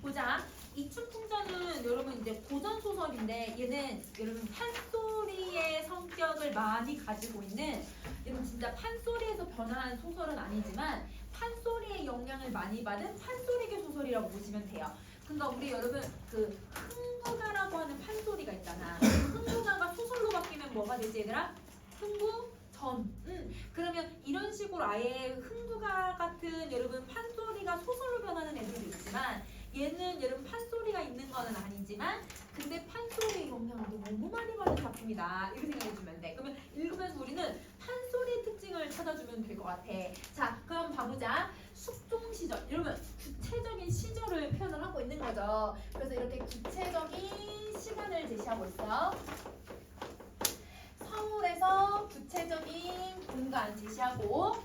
보자. 이춘풍전은 여러분 이제 고전 소설인데 얘는 여러분 판소리의 성격을 많이 가지고 있는 여러분 진짜 판소리에서 변화한 소설은 아니지만 판소리의 영향을 많이 받은 판소리계 소설이라고 보시면 돼요. 그러니까 우리 여러분 그 흥부가라고 하는 판소리가 있잖아. 흥부가가 소설로 바뀌면 뭐가 되지 얘들아? 흥부전. 그러면 이런 식으로 아예 흥부가 같은 여러분 판소리가 소설로 변하는 애들도 있지만 얘는 여러분 판소리가 있는 거는 아니지만 근데 판소리의 영향을 너무 많이 받은 작품이다 이렇게 생각해주면 돼. 그러면 읽으면서 우리는 판소리의 특징을 찾아주면 될 것 같아. 자 그럼 봐보자. 숙종시절 여러분 구체적인 시절을 표현을 하고 있는 거죠. 그래서 이렇게 구체적인 시간을 제시하고 있어. 서울에서 구체적인 공간 제시하고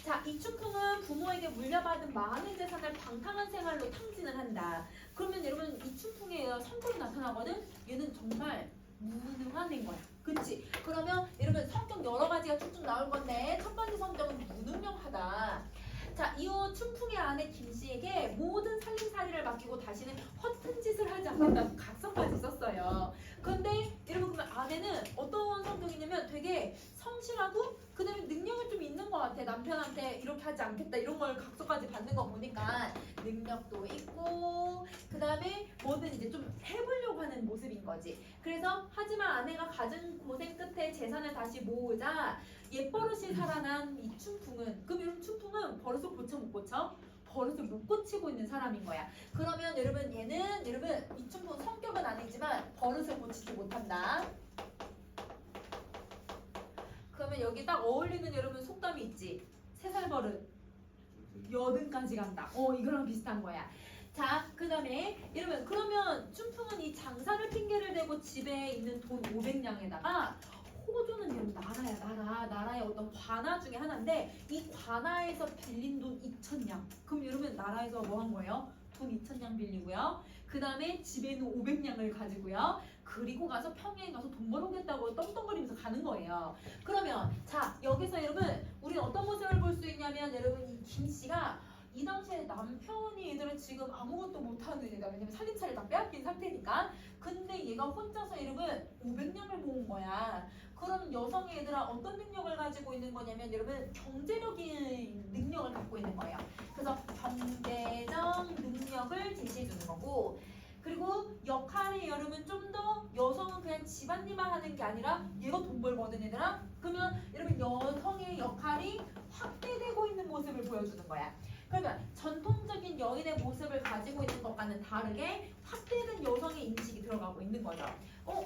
자, 이춘풍은 부모에게 물려받은 많은 재산을 방탕한 생활로 탕진을 한다. 그러면 여러분 이춘풍의 성격이 나타나거든? 얘는 정말 무능한 애인 거야. 그치? 그러면 여러분 성격 여러 가지가 쭉쭉 나올 건데 첫 번째 성격은 무능력하다. 자, 이후 춘풍의 아내 김씨에게 모든 살림살이를 맡기고 다시는 허튼 짓을 하지 않는다고 각서까지 썼어요. 근데 여러분 그러면 아내는 어떤 성격이냐면 되게 성실하고 그 다음에 능력이 좀 있는 것 같아. 남편한테 이렇게 하지 않겠다 이런 걸 각서까지 받는 거 보니까 능력도 있고 그 다음에 뭐든 이제 좀 해보려고 하는 모습인 거지. 그래서 하지만 아내가 가진 고생 끝에 재산을 다시 모으자 옛버릇이 살아난 이 춘풍은 그럼 여러분 춘풍은 버릇을 고쳐 못 고쳐? 버릇을 못 고치고 있는 사람인 거야. 그러면 여러분 얘는 여러분 이 춘풍 성격은 아니지만 버릇을 고치지 못한다. 그러면 여기 딱 어울리는 여러분 속담이 있지. 3살 버릇 여든까지 간다. 이거랑 비슷한 거야. 자, 그 다음에 여러분 그러면 춘풍은 이 장사를 핑계를 대고 집에 있는 돈 500냥에다가 호조는 여러분 나라야. 나라의 어떤 관아 중에 하나인데 이 관아에서 빌린 돈 2,000냥. 그럼 여러분 나라에서 뭐 한 거예요? 돈 2,000냥 빌리고요. 그 다음에 집에는 500냥을 가지고요. 그리고 가서 평양 가서 돈 벌어오겠다고 떵떵거리면서 가는 거예요. 그러면 자 여기서 여러분 우리는 어떤 모습을 볼 수 있냐면 여러분 이 김씨가 이 당시에 남편이 얘들은 지금 아무것도 못하는 애다. 왜냐면 살림살이 다 빼앗긴 상태니까. 근데 얘가 혼자서 여러분 500냥을 모은 거야. 그럼 여성의 얘들아 어떤 능력을 가지고 있는 거냐면 여러분 경제력인 능력을 갖고 있는 거예요. 그래서 경제적 능력을 제시해 주는 거고 그리고 역할이 여러분 좀 더 여성은 그냥 집안일만 하는 게 아니라 얘가 돈 벌거든 얘들아. 그러면 여러분 여성의 역할이 확대되고 있는 모습을 보여주는 거야. 그러면 전통적인 여인의 모습을 가지고 있는 것과는 다르게 확대된 여성의 인식이 들어가고 있는 거죠.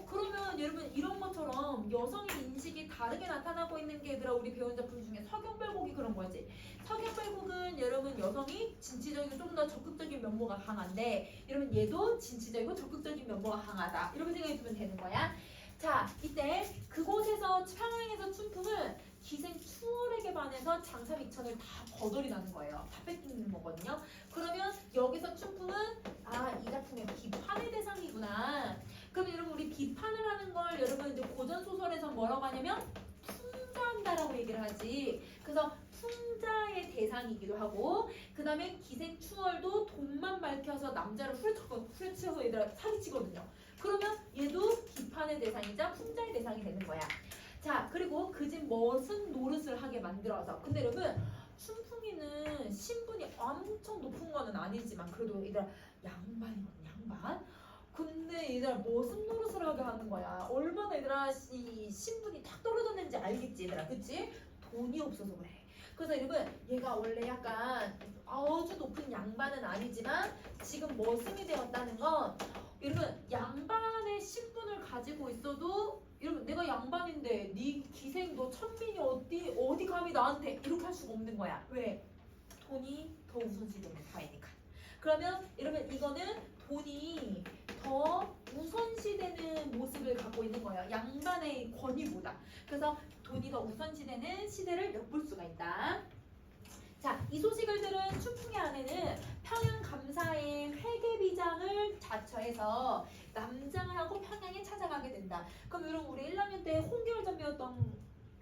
그러면 여러분 이런 것처럼 여성의 인식이 다르게 나타나고 있는 게 얘들아 우리 배운 작품 중에 서경별곡이 그런 거지. 서경별곡은 여러분 여성이 진취적이고 좀 더 적극적인 면모가 강한데 여러분 얘도 진취적이고 적극적인 면모가 강하다. 이렇게 생각해주면 되는 거야. 자, 이때 그곳에서 평양에서 춘풍은 기생 추월에게 반해서 장사 미천을 다 거절이 나는 거예요. 다 뺏기는 거거든요. 그러면 여기서 춘풍은 이 작품의 비판의 대상이구나. 그럼 여러분 우리 비판을 하는 걸 여러분 이제 고전 소설에서 뭐라고 하냐면 풍자한다라고 얘기를 하지. 그래서 풍자의 대상이기도 하고 그 다음에 기생 추월도 돈만 밝혀서 남자를 후려쳐서 얘들아 사기치거든요. 그러면 얘도 비판의 대상이자 풍자의 대상이 되는 거야. 자 그리고 그 집 멋은 노릇을 하게 만들어서 근데 여러분 춘풍이는 신분이 엄청 높은 거는 아니지만 그래도 얘들아 양반이거든 양반. 근데 얘들아 멋은 노릇을 하게 하는 거야. 얼마나 얘들아 이 신분이 탁 떨어졌는지 알겠지 얘들아 그치? 돈이 없어서 그래. 그래서 여러분 얘가 원래 약간 아주 높은 양반은 아니지만 지금 머슴이 되었다는 건 여러분 양반의 신분을 가지고 있어도 여러분 내가 양반인데 네 기생 너 천민이 어디 감히 나한테 이렇게 할 수가 없는 거야. 왜? 돈이 더 우선시되는 사회니까. 그러면 여러분 이거는 돈이 더 우선시되는 모습을 갖고 있는 거예요. 양반의 권위보다. 그래서 돈이 더 우선시되는 시대를 엿볼 수가 있다. 자, 이 소식을 들은 춘풍의 아내는 평양 감사의 회계비장을 자처해서 남장을 하고 평양에 찾아가게 된다. 그럼 여러분 우리 1학년 때 홍길전 배웠던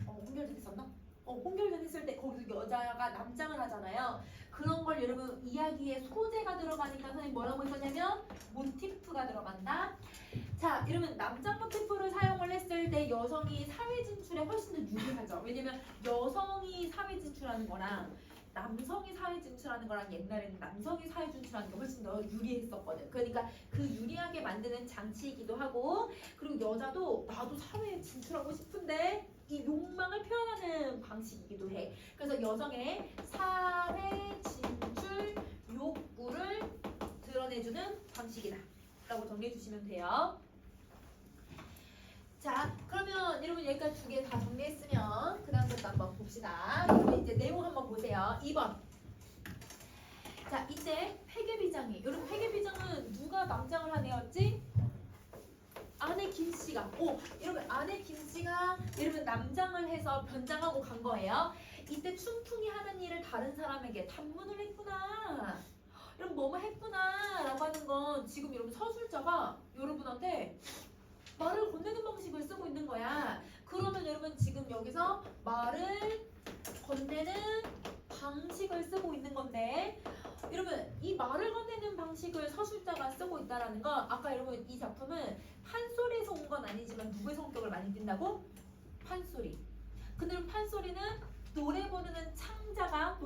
홍길전 있었나? 홍길전 했을 때 거기서 여자가 남장을 하잖아요. 그런 걸 여러분 이야기에 소재가 들어가니까 선생님 뭐라고 했었냐면 모티프가 들어간다. 자, 이러면 남자 모티프를 사용을 했을 때 여성이 사회 진출에 훨씬 더 유리하죠. 왜냐면 여성이 사회 진출하는 거랑 남성이 사회 진출하는 거랑 옛날에는 남성이 사회 진출하는 게 훨씬 더 유리했었거든. 그러니까 그 유리하게 만드는 장치이기도 하고, 그리고 여자도 나도 사회에 진출하고 싶은데 이 욕망을 표현하는 방식이기도 해. 그래서 여성의 사회 진출 욕구를 드러내주는 방식이다 라고 정리해 주시면 돼요. 자, 그러면 여러분 여기까지 두 개 다 정리했으면 그 다음 것도 한번 봅시다. 여러분 이제 내용 한번 보세요. 2번. 자, 이때 회계비장이, 여러분 회계비장은 누가 남장을 한 애였지? 아내 김씨가. 여러분 아내 김씨가 여러분 남장을 해서 변장하고 간 거예요. 이때 춘풍이 하는 일을 다른 사람에게 단문을 했구나. 여러분 뭐뭐 했구나 라고 하는 건 지금 여러분 서술자가 여러분한테 말을 건네는 방식을 쓰고 있는 거야. 그러면 여러분 지금 여기서 말을 건네는 방식을 쓰고 있는 건데, 여러분 이 말을 건네는 방식을 서술자가 쓰고 있다라는 건 아까 여러분 이 작품은 판소리에서 온 건 아니지만 누구의 성격을 많이 띈다고? 판소리. 근데 판소리는 노래 부르는 창자가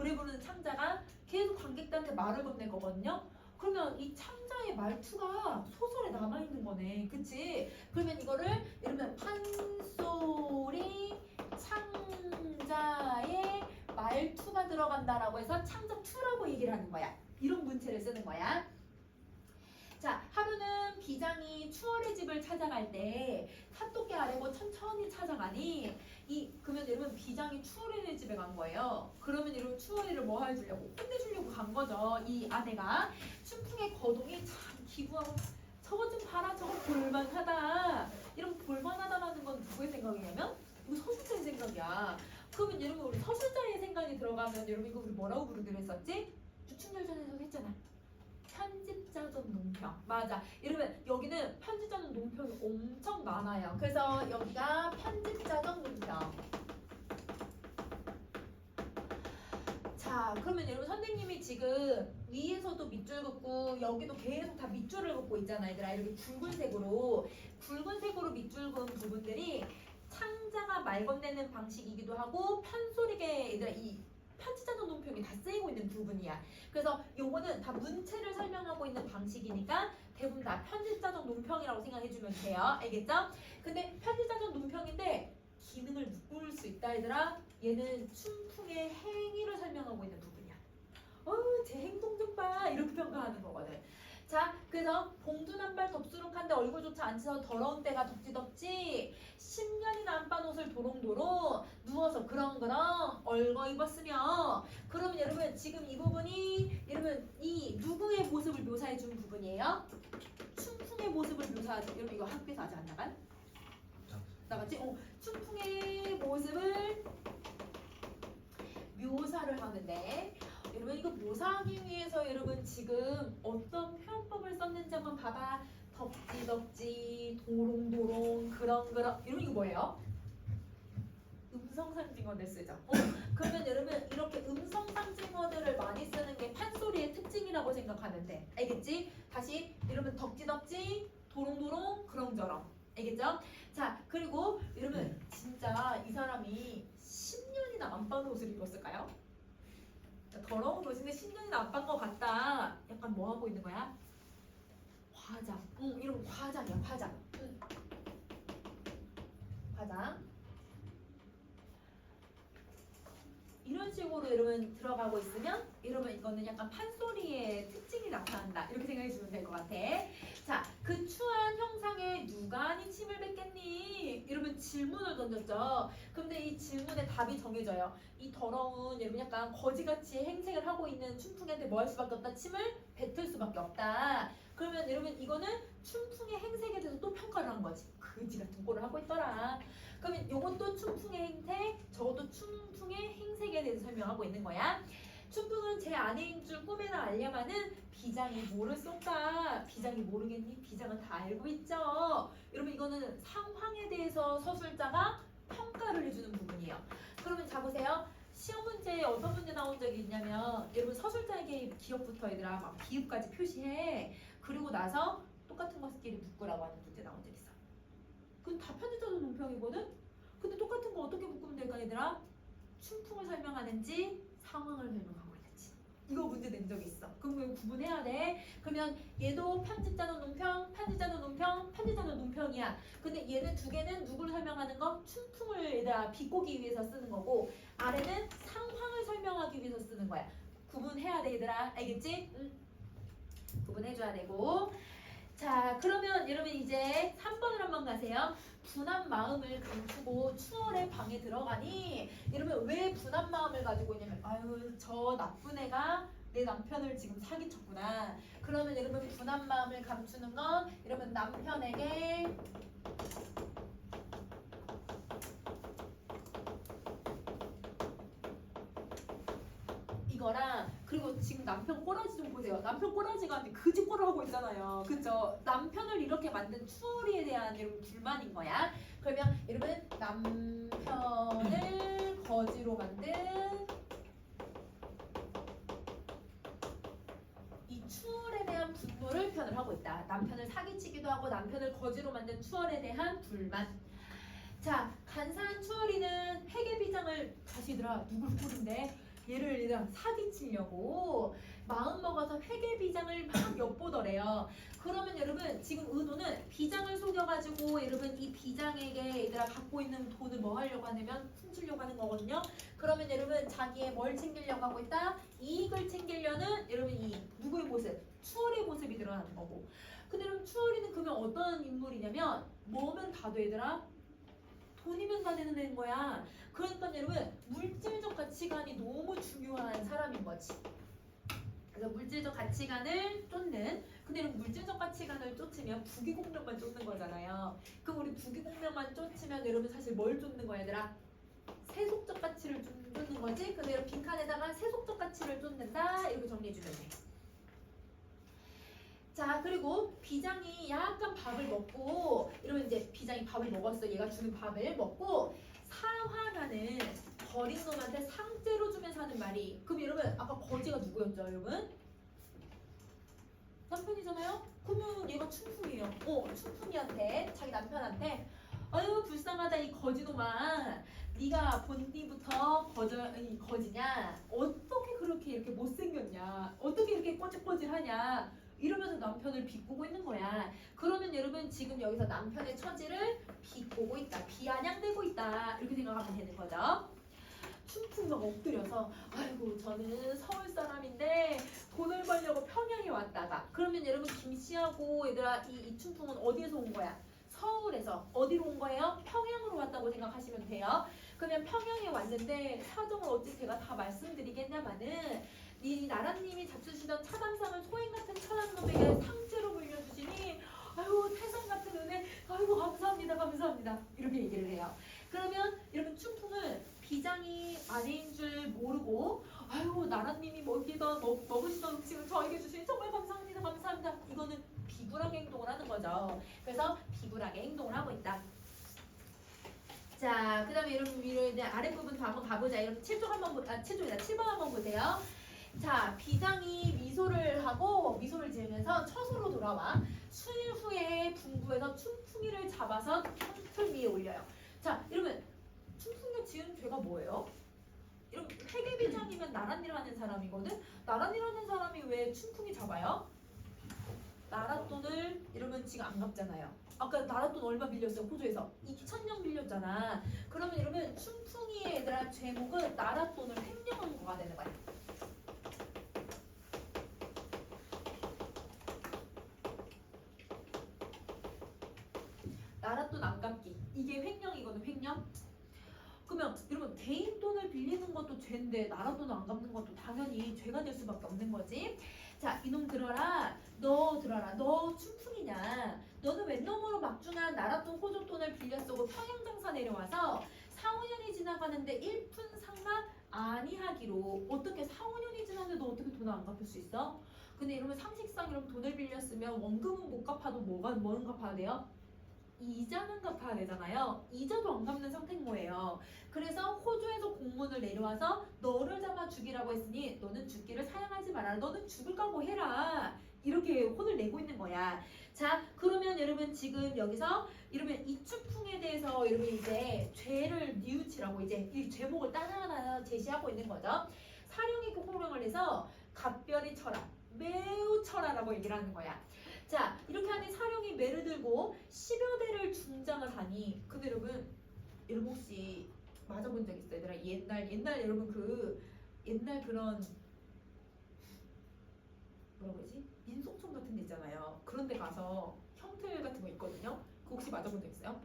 계속 관객들한테 말을 건넬 거거든요. 그러면 이 창자의 말투가 소설에 남아있는 거네. 그치? 그러면 이거를 여러분 판소리 창자의 말투가 들어간다라고 해서 창자투라고 얘기를 하는 거야. 이런 문체를 쓰는 거야. 자, 하루는 비장이 추월의 집을 찾아갈 때 탑도끼 아래고 천천히 찾아가니 그러면 여러분 비장이 추월의 집에 간 거예요. 그러면 여러분 추월이를 뭐 해주려고? 혼내주려고 간 거죠. 이 아내가 춘풍의 거동이 참 기구하고 저거 좀 봐라 저거 볼만하다. 이런 볼만하다라는 건 누구의 생각이냐면 이거 서술자의 생각이야. 그러면 여러분 우리 서술자의 생각이 들어가면 여러분 이거 우리 뭐라고 부르기로 했었지? 주춘절전에서 했잖아. 편집자적 논평. 맞아. 여러분 여기는 편집자적 논평이 엄청 많아요. 그래서 여기가 편집자적 논평. 자, 그러면 여러분 선생님이 지금 위에서도 밑줄 긋고 여기도 계속 다 밑줄을 긋고 있잖아 얘들아. 이렇게 붉은색으로 밑줄 그은 부분들이 창자가 말 건네는 방식이기도 하고 편소리계 얘들아 이 편집자적 논평이 다 쓰이고 있는 부분이야. 그래서 요거는 다 문체를 설명하고 있는 방식이니까 대부분 다 편집자적 논평이라고 생각해주면 돼요. 알겠죠? 근데 편집자적 논평인데 기능을 묶을 수 있다 얘들아. 얘는 춘풍의 행위를 설명하고 있는 부분이야. 제 행동 좀 봐. 이렇게 평가하는 거거든. 자, 그래서 봉두난발 덥수룩한데 얼굴조차 안 씻어 더러운 때가 덕지덕지 10년이나 안 빤 옷을 도롱도롱 누워서 그렁그렁 얼거 입었으며. 그러면 여러분 지금 이 부분이 여러분 이 누구의 모습을 묘사해 준 부분이에요? 춘풍의 모습을 묘사하죠. 여러분 이거 학교에서 아직 안 나간? 나갔지? 춘풍의 모습을 묘사를 하는데 여러분 이거 묘사하기 위해서 여러분 지금 어떤 표현법을 썼는지 한번 봐봐. 덕지덕지 도롱도롱 그렁그렁 이런 이거 뭐예요? 음성상징어들 쓰죠. 그러면 여러분 이렇게 음성상징어들을 많이 쓰는 게 판소리의 특징이라고 생각하면 돼. 알겠지? 다시 여러분 덕지덕지 도롱도롱 그렁저렁 알겠죠? 자, 그리고 여러분 진짜 이 사람이 10년이나 안 빤 옷을 입었을까요? 더러운 옷인데 10년이나 안 빤 것 같다. 약간 뭐 하고 있는 거야? 화장. 이런 화장이야, 화장. 화장. 이런 식으로 여러분 들어가고 있으면 여러분 이거는 약간 판소리의 특징이 나타난다. 이렇게 생각해 주면 될 것 같아. 자, 그 추한 형상에 누가 아닌 침을 뱉겠니? 여러분 질문을 던졌죠. 근데 이 질문에 답이 정해져요. 이 더러운 여러분 약간 거지같이 행색을 하고 있는 춘풍이한테 뭐 할 수밖에 없다? 침을 뱉을 수밖에 없다. 그러면 여러분 이거는 춘풍의 행색에 대해서 또 평가를 한 거지. 그지 같은 꼴을 하고 있더라. 그러면 요것도 춘풍의 행색, 저것도 춘풍의 행색에 대해서 설명하고 있는 거야. 춘풍은 제 아내인 줄 꿈에나 알려마는 비장이 뭐를 쏜다. 비장이 모르겠니? 비장은 다 알고 있죠. 여러분 이거는 상황에 대해서 서술자가 평가를 해주는 부분이에요. 그러면 자 보세요. 시험 문제에 어떤 문제 나오는지 적이 있냐면 여러분 서술자에게 기억부터 얘들아 막 비읍까지 표시해. 그리고 나서 똑같은 것끼리 묶으라고 하는 문제 나온 적 있어. 그건 다 편집자도 논평이거든? 근데 똑같은 거 어떻게 묶으면 될까 얘들아? 춘풍을 설명하는지 상황을 설명하고 있는지. 이거 문제 낸 적이 있어. 그럼 이거 구분해야 돼. 그러면 얘도 편집자는 논평, 편집자는 논평, 편집자는 논평이야. 근데 얘는 두 개는 누구를 설명하는 거? 춘풍을 얘들아 비꼬기 위해서 쓰는 거고 아래는 상황을 설명하기 위해서 쓰는 거야. 구분해야 돼 얘들아. 알겠지? 응. 구분해줘야 되고. 자 그러면 여러분 이제 3번을 한번 가세요. 분한 마음을 감추고 추월의 방에 들어가니 여러분 왜 분한 마음을 가지고 있냐면 아유 저 나쁜 애가 내 남편을 지금 사기쳤구나. 그러면 여러분 분한 마음을 감추는 건 여러분 남편에게 이거랑 그리고 지금 남편 꼬라지 좀 보세요. 남편 꼬라지가 아닌데 그지 꼬라 하고 있잖아요. 그쵸? 남편을 이렇게 만든 추월이에 대한 여러분 불만인 거야. 그러면 여러분 남편을 거지로 만든 이 추월에 대한 분노를 표현을 하고 있다. 남편을 사기치기도 하고 남편을 거지로 만든 추월에 대한 불만. 자 간사한 추월이는 회계비장을 다시 들어 누굴 꼬린데 얘를 얘랑 사기치려고 마음 먹어서 회계비장을 막 엿보더래요. 그러면 여러분 지금 의도는 비장을 속여가지고 여러분 이 비장에게 얘들아 갖고 있는 돈을 뭐 하려고 하냐면 훔치려고 하는 거거든요. 그러면 여러분 자기의 뭘 챙기려고 하고 있다? 이익을 챙기려는 여러분 이 누구의 모습? 추월의 모습이 드러나는 거고. 근데 여러분 추월이는 그러면 어떤 인물이냐면 뭐면 다 돼 얘들아? 돈이면 다 되는 애인 거야. 그러니까 여러분 물질적 가치관이 너무 중요한 사람인 거지. 그래서 물질적 가치관을 쫓는. 근데 여러분 물질적 가치관을 쫓으면 부귀공명만 쫓는 거잖아요. 그럼 우리 부귀공명만 쫓으면 여러분 사실 뭘 쫓는 거야 얘들아? 세속적 가치를 쫓는 거지. 근데 여러분 빈칸에다가 세속적 가치를 쫓는다 이렇게 정리해주면 돼. 자 그리고 비장이 약간 밥을 먹고 이러면 이제 비장이 밥을 먹었어. 얘가 주는 밥을 먹고 사화나는 버린 놈한테 상째로 주면서 하는 말이 그럼 여러분 아까 거지가 누구였죠 여러분? 남편이잖아요? 그러면 얘가 춘풍이에요. 춘풍이한테 자기 남편한테 아유 불쌍하다 이 거지놈아 네가 본디부터 거지냐 어떻게 그렇게 이렇게 못생겼냐 어떻게 이렇게 꼬질꼬질하냐 이러면서 남편을 비꼬고 있는 거야. 그러면 여러분 지금 여기서 남편의 처지를 비꼬고 있다. 비아냥대고 있다. 이렇게 생각하면 되는 거죠. 춘풍이가 엎드려서 아이고 저는 서울 사람인데 돈을 벌려고 평양에 왔다가 그러면 여러분 김씨하고 얘들아 이 춘풍은 어디에서 온 거야? 서울에서 어디로 온 거예요? 평양으로 왔다고 생각하시면 돼요. 그러면 평양에 왔는데 사정을 어찌 제가 다 말씀드리겠냐마는 이 나라님이 잡수시던 차담상을 소행 같은 천한 놈에게 상체로 물려주시니 아유 태산 같은 은혜 아이고 감사합니다 감사합니다 이렇게 얘기를 해요. 그러면 여러분 춘풍은 비장이 아내인 줄 모르고 아유 나라님이 먹으시던 음식을 저에게 주시니 정말 감사합니다 감사합니다 이거는 비굴하게 행동을 하는 거죠. 그래서 비굴하게 행동을 하고 있다. 자, 그 다음에 여러분 위로 이제 아랫부분도 한번 가보자. 여러분 7쪽 한번 7번 한번 보세요. 자, 비장이 미소를 하고 미소를 지으면서 처소로 돌아와 수일 후에 분부에서 춘풍이를 잡아서 형틀 위에 올려요. 자, 여러분 춘풍이가 지은 죄가 뭐예요? 여러분 회계비장이면 나란이라는 사람이거든. 나란이라는 사람이 왜 춘풍이 잡아요? 나랏돈을 여러분 지금 안 갚잖아요. 아까 나랏돈 얼마 빌렸어요? 호주에서 2,000냥 빌렸잖아. 그러면 여러분 춘풍이의 얘들아 죄목은 나랏돈을 횡령한 거가 되는 거야. 나랏돈 안 갚기 이게 횡령이거든. 횡령. 그러면 여러분 개인 돈을 빌리는 것도 죄인데 나랏돈을 안 갚는 것도 당연히 죄가 될 수밖에 없는 거지. 자 이놈 들어라. 너 들어라. 너 춘풍이냐. 너는 웬 놈으로 막중한 나랏돈 호주돈을 빌려 쓰고 평양장사 내려와서 4, 5년이 지나가는데 1푼 상납 아니하기로. 어떻게 4, 5년이 지났는데 너 어떻게 돈을 안 갚을 수 있어? 근데 여러분 상식상 여러분 돈을 빌렸으면 원금은 못 갚아도 뭐는 갚아야 돼요? 이자는 갚아야 되잖아요. 이자도 안 갚는 상태인 거예요. 그래서 호주에서 공문을 내려와서 너를 잡아 죽이라고 했으니 너는 죽기를 사양하지 마라. 너는 죽을 각오 해라. 이렇게 혼을 내고 있는 거야. 자, 그러면 여러분 지금 여기서 이러면 이 추풍에 대해서 여러분 이제 죄를 뉘우치라고 이제 이 죄목을 하나하나 제시하고 있는 거죠. 사령이 그 호령을 해서 각별히 쳐라. 매우 쳐라라고 얘기를 하는 거야. 자, 이렇게 하니 사령이 매를 들고 10여 대를 중장을 하니 근데 여러분 혹시 맞아본 적 있어요? 얘들아 옛날 여러분 그 옛날 그런 뭐라고 그러지? 민속촌 같은 데 있잖아요. 그런 데 가서 형틀 같은 거 있거든요. 그거 혹시 맞아본 적 있어요?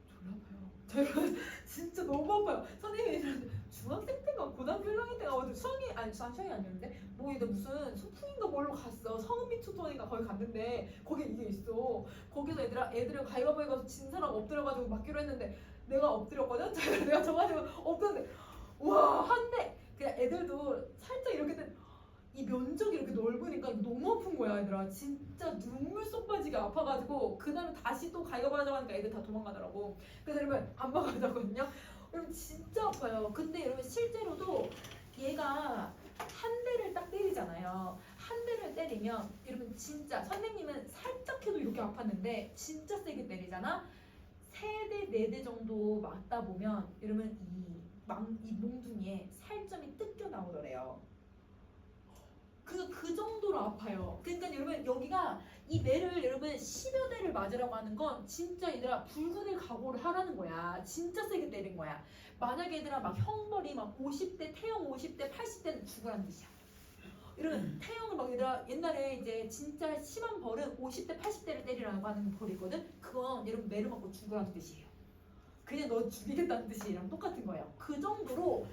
졸라 아파요. 저희가 진짜 너무 아파요. 선생님이 얘들한테 중학생 때가 고등학교 1학년 때가 어디 수학이 아니었는데 뭐 이제 무슨 소풍인가 뭘로 갔어. 성은 미투톤인가 거기 갔는데 거기 이게 있어. 거기서 애들을 가위바위보에 가서 진 사람 엎드려가지고 맞기로 했는데 내가 엎드렸거든. 내가 져가지고 엎드렸는데 와 한데 그냥 애들도 살짝 이렇게 이 면적이 이렇게 넓으니까 너무 아픈 거야 얘들아. 진짜 눈물 쏙 빠지게 아파가지고 그 다음에 다시 또 가위바위보 하자고 하니까 애들 다 도망가더라고. 그래서 여러분 안 막아가자거든요. 여러분 진짜 아파요. 근데 여러분 실제로도 얘가 한 대를 딱 때리잖아요. 한 대를 때리면 여러분 진짜 선생님은 살짝 해도 이렇게 아팠는데 진짜 세게 때리잖아. 3대, 4대 정도 맞다 보면 여러분 이 몽둥이에 살점이 뜯겨 나오더래요. 그 정도로 아파요. 그러니까 여러분 여기가 이 매를 여러분 10여 대를 맞으라고 하는 건 진짜 얘들아 불군의 각오를 하라는 거야. 진짜 세게 때린 거야. 만약에 얘들아 막 형벌이 막 50대, 태형 50대, 80대는 죽으라는 뜻이야. 여러분 태형을 막 얘들아 옛날에 이제 진짜 심한 벌은 50대, 80대를 때리라고 하는 벌이거든. 그건 여러분 매를 맞고 죽으라는 뜻이에요. 그냥 너 죽이겠다는 뜻이랑 똑같은 거예요. 그 정도로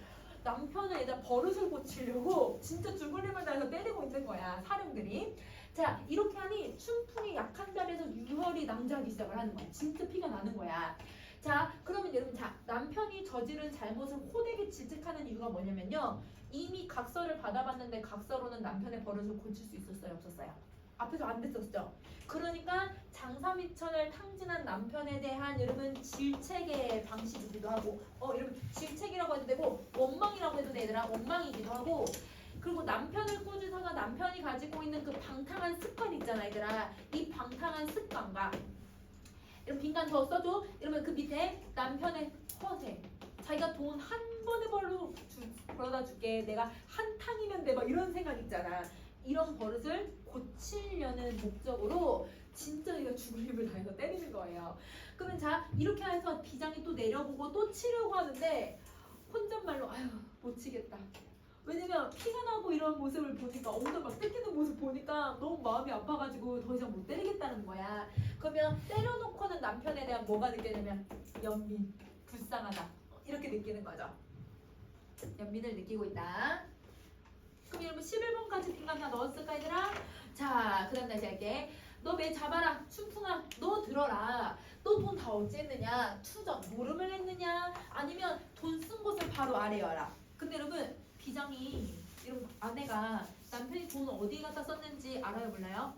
남편을 얘들 버릇을 고치려고 진짜 죽을 힘을 다해서 때리고 있는 거야 사령들이. 자 이렇게 하니 춘풍이 약한 자리에서 유혈이 낭자하기 시작을 하는 거야. 진짜 피가 나는 거야. 자 그러면 여러분 자 남편이 저지른 잘못을 호되게 질책하는 이유가 뭐냐면요. 이미 각서를 받아봤는데 각서로는 남편의 버릇을 고칠 수 있었어요 없었어요? 앞에서 안 됐었죠. 그러니까 장사미천을 탕진한 남편에 대한 여러분 질책의 방식이기도 하고 여러분 질책이라고 해도 되고 원망이라고 해도 돼 얘들아. 원망이기도 하고 그리고 남편을 꾸짖어서 남편이 가지고 있는 그 방탕한 습관 있잖아 얘들아. 이 방탕한 습관과 이런 빈칸 더 써줘. 이러면 그 밑에 남편의 허세 자기가 돈 한 번에 벌어다 줄게 내가 한 탕이면 돼 막 이런 생각 있잖아. 이런 버릇을 고치려는 목적으로 진짜 얘가 죽을 힘을 다해서 때리는 거예요. 그러면 자 이렇게 해서 비장이 또 내려보고 또 치려고 하는데 혼잣말로 아휴 못 치겠다. 왜냐면 피가 나고 이런 모습을 보니까 엉덩이 막 뜯기는 모습 보니까 너무 마음이 아파가지고 더 이상 못 때리겠다는 거야. 그러면 때려놓고는 남편에 대한 뭐가 느껴지냐면 연민, 불쌍하다 이렇게 느끼는 거죠. 연민을 느끼고 있다. 그럼 여러분 11번까지 빈칸 다 넣었을까 얘들아? 자 그 다음 다시 할게. 너 매 잡아라. 춘풍아 너 들어라. 너 돈 다 어찌했느냐? 투정 노름을 했느냐? 아니면 돈 쓴 곳을 바로 아래여라. 근데 여러분 비장이 여러분 아내가 남편이 돈 어디 갖다 썼는지 알아요 몰라요?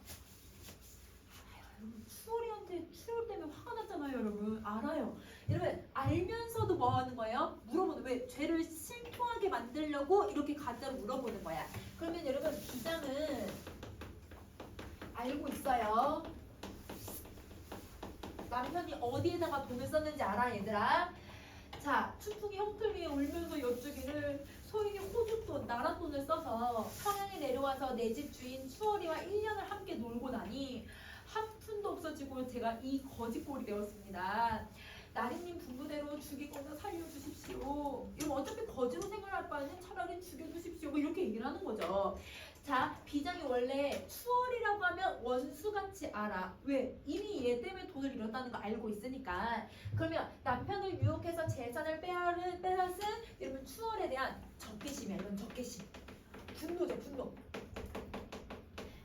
여러분 추월 때문에 화가 났잖아요 여러분. 알아요. 여러분 알면서도 뭐 하는 거예요? 물어보는 왜 죄를 실토하게 만들려고 이렇게 가짜로 물어보는 거야. 그러면 여러분 비장은 알고 있어요. 남편이 어디에다가 돈을 썼는지 알아 얘들아. 자 춘풍이 형틀 위에 울면서 여쭈기를 소인이 호주 돈 나라 돈을 써서 평양에 내려와서 내 집 주인 추월이와 1년을 함께 놀고 나니 한 푼도 없어지고 제가 이 거짓골이 되었습니다. 나리님 분부대로 죽이거나 살려주십시오. 이러면 어차피 거지로 생활할 바에는 차라리 죽여주십시오. 뭐 이렇게 얘기를 하는 거죠. 자 비장이 원래 추월이라고 하면 원수같이 알아. 왜? 이미 얘 때문에 돈을 잃었다는 거 알고 있으니까. 그러면 남편을 유혹해서 재산을 빼앗은 여러분 추월에 대한 적개심이야. 이건 적개심. 분노죠 분노.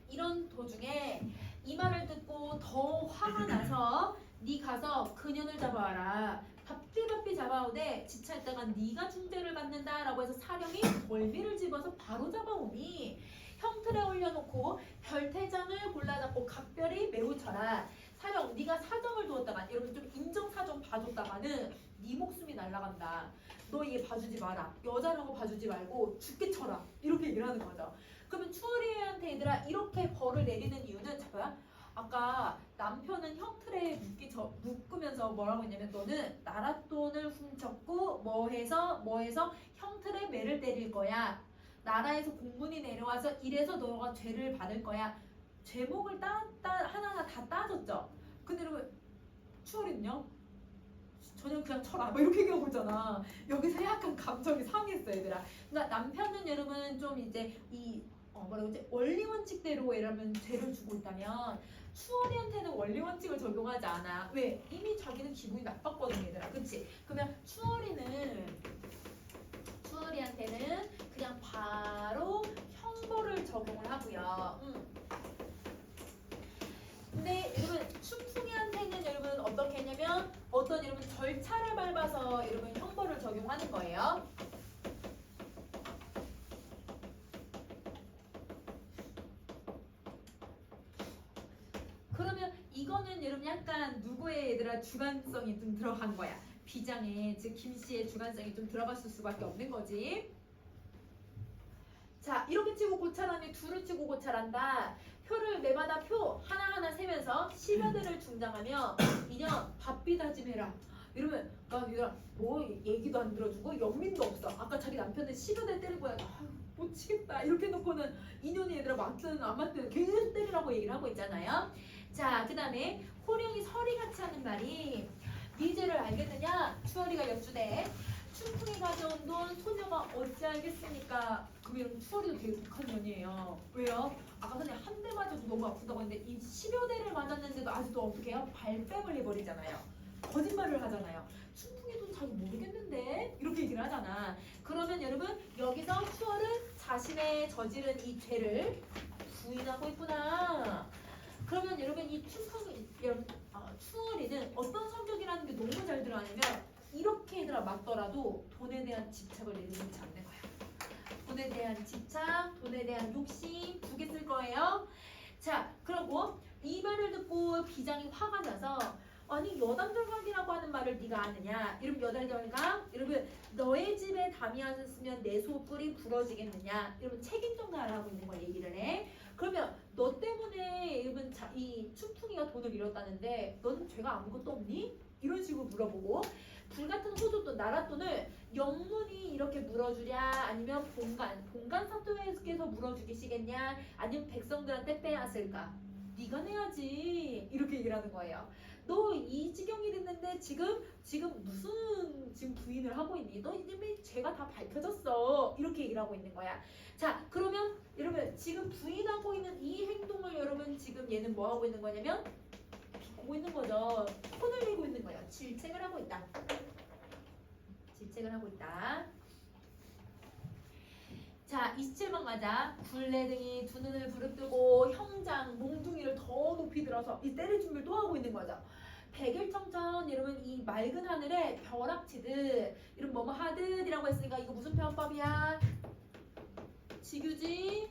이런 도중에 이 말을 듣고 더 화가 나서 네 가서 그년을 잡아와라. 바삐바삐 잡아오되 지찰다가 네가 중대를 받는다라고 해서 사령이 벌미를 집어서 바로 잡아오니 형틀에 올려놓고 별태장을 골라잡고 각별히 매우 쳐라. 사정, 네가 사정을 두었다가 여러분 좀 인정 사정 봐줬다가는 네 목숨이 날아간다. 너 얘 봐주지 마라. 여자라고 봐주지 말고 죽게 쳐라. 이렇게 얘기를 하는 거죠. 그러면 추월이한테 얘들아 이렇게 벌을 내리는 이유는 자봐야 아까 남편은 형틀에 묶으면서 뭐라고 했냐면 너는 나랏돈을 훔쳤고 뭐 해서 형틀에 매를 때릴 거야. 나라에서 공문이 내려와서 이래서 너가 죄를 받을 거야. 제목을 하나하나 다 따졌죠. 근데 여러분 추월이는요? 저는 그냥 쳐라 뭐 이렇게 얘기하고 있잖아. 여기서 약간 감정이 상했어 얘들아. 그러니까 남편은 여러분 좀 이제 뭐라고 하지? 원리 원칙대로 여러분 죄를 주고 있다면 추월이한테는 원리 원칙을 적용하지 않아. 왜? 이미 자기는 기분이 나빴거든 얘들아. 그치? 그러면 추월이한테는 그냥 바로 형벌을 적용을 하고요. 근데 여러분 춘풍이한테는 여러분 어떻게 했냐면 어떤 여러분 절차를 밟아서 여러분 형벌을 적용하는 거예요. 그러면 이거는 여러분 약간 누구의 얘들아 주관성이 좀 들어간 거야. 비장의 즉 김씨의 주관성이 좀 들어갔을 수밖에 없는 거지. 자 이렇게 치고 고찰하니 둘을 치고 고찰한다. 표를 매마다 표 하나하나 세면서 10여 대를 중장하며 이년 밥비 다짐해라. 이러면 얘들아 뭐 얘기도 안 들어주고 연민도 없어. 아까 자기 남편은 10여 대 때리고 못 치겠다 이렇게 해놓고는 인연이 얘들아 맞든 안 맞든 계속 때리라고 얘기를 하고 있잖아요. 자 그 다음에 호령이 서리같이 하는 말이 네 죄를 알겠느냐? 추월이가 역주대 춘풍이 가져온 돈 소녀가 어찌 알겠습니까? 그러면 추월이도 되게 독한 년이에요. 왜요? 아까 근데 한 대 맞아도 너무 아프다고 했는데 이 10여 대를 맞았는데도 아직도 어떻게 해요? 발뺌을 해버리잖아요. 거짓말을 하잖아요. 춘풍이도 자기 모르겠는데 이렇게 얘기를 하잖아. 그러면 여러분 여기서 추월은 자신의 저지른 이 죄를 부인하고 있구나. 그러면 여러분 이 추월이는 어떤 성격이라는 게 너무 잘 드러나냐면 이렇게 얘들아 맞더라도 돈에 대한 집착을 내리지 않는 거야. 돈에 대한 집착, 돈에 대한 욕심 두 개 쓸 거예요. 자, 그리고 이 말을 듣고 비장이 화가 나서 아니 여담절각이라고 하는 말을 네가 아느냐? 이러면 여담절각? 여러분 너의 집에 담이 않았으면 내 소뿔이 부러지겠느냐? 여러분 책임 전가하고 있는 걸 얘기를 해. 그러면 너 때문에 여러분 이 춘풍이가 돈을 잃었다는데 너는 죄가 아무것도 없니? 이런 식으로 물어보고 불같은 호주돈 나랏돈을 영문이 이렇게 물어주랴 아니면 본관 사토에서 물어주기시겠냐 아니면 백성들한테 빼앗을까? 네가 내야지 이렇게 얘기를 하는 거예요. 너 이 지경이 됐는데 지금 무슨 지금 부인을 하고 있니? 너 이미 죄가 다 밝혀졌어 이렇게 얘기를 하고 있는 거야. 자 그러면 여러분 지금 부인하고 있는 이 행동을 여러분 지금 얘는 뭐 하고 있는 거냐면 비꼬고 있는 거죠. 혼을 내고 있는 거예요. 질책을 하고 있다. 질책을 하고 있다. 자 27번 가자. 굴레등이 두 눈을 부릅뜨고 형장 몽둥이를 더 높이 들어서 이 때릴 준비를 또 하고 있는 거죠. 백일청천 여러분 이 맑은 하늘에 벼락치듯 이런 뭐뭐 하듯이라고 했으니까 이거 무슨 표현법이야? 지규지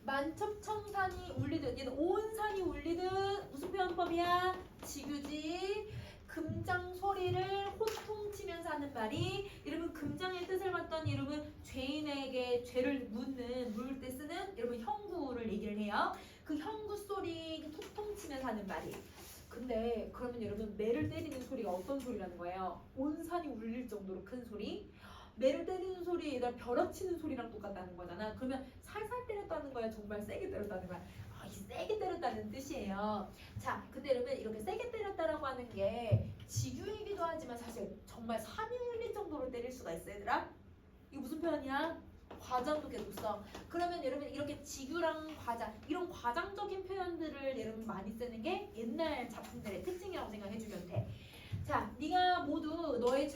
만첩청산이 울리듯 얘는 온 산이 울리듯 무슨 표현법이야? 지규지 금장 소리를 호통치면서 하는 말이 여러분 금장의 뜻을 봤던 여러분 죄인에게 죄를 물을 때 쓰는 여러분 형구를 얘기를 해요. 그 형구 소리 호통치면서 하는 말이 근데 그러면 여러분 매를 때리는 소리가 어떤 소리라는 거예요? 온 산이 울릴 정도로 큰 소리? 매를 때리는 소리에다 벼락치는 소리랑 똑같다는 거잖아. 그러면 살살 때렸다는 거야? 정말 세게 때렸다는 거야? 세게 때렸다는 뜻이에요. 자, 근데 여러분 이렇게 세게 때렸다라고 하는 게 직유이기도 하지만 사실 정말 산이 울릴 정도로 때릴 수가 있어 얘들아. 이거 무슨 표현이야? 과장도 계속 써. 그러면 여러분 이렇게 직유랑 과장 이런 과장적인 표현들을 여러분 많이 쓰는 게 옛날 작품들의 특징이라고 생각해주면 돼. 자, 네가 모두 너의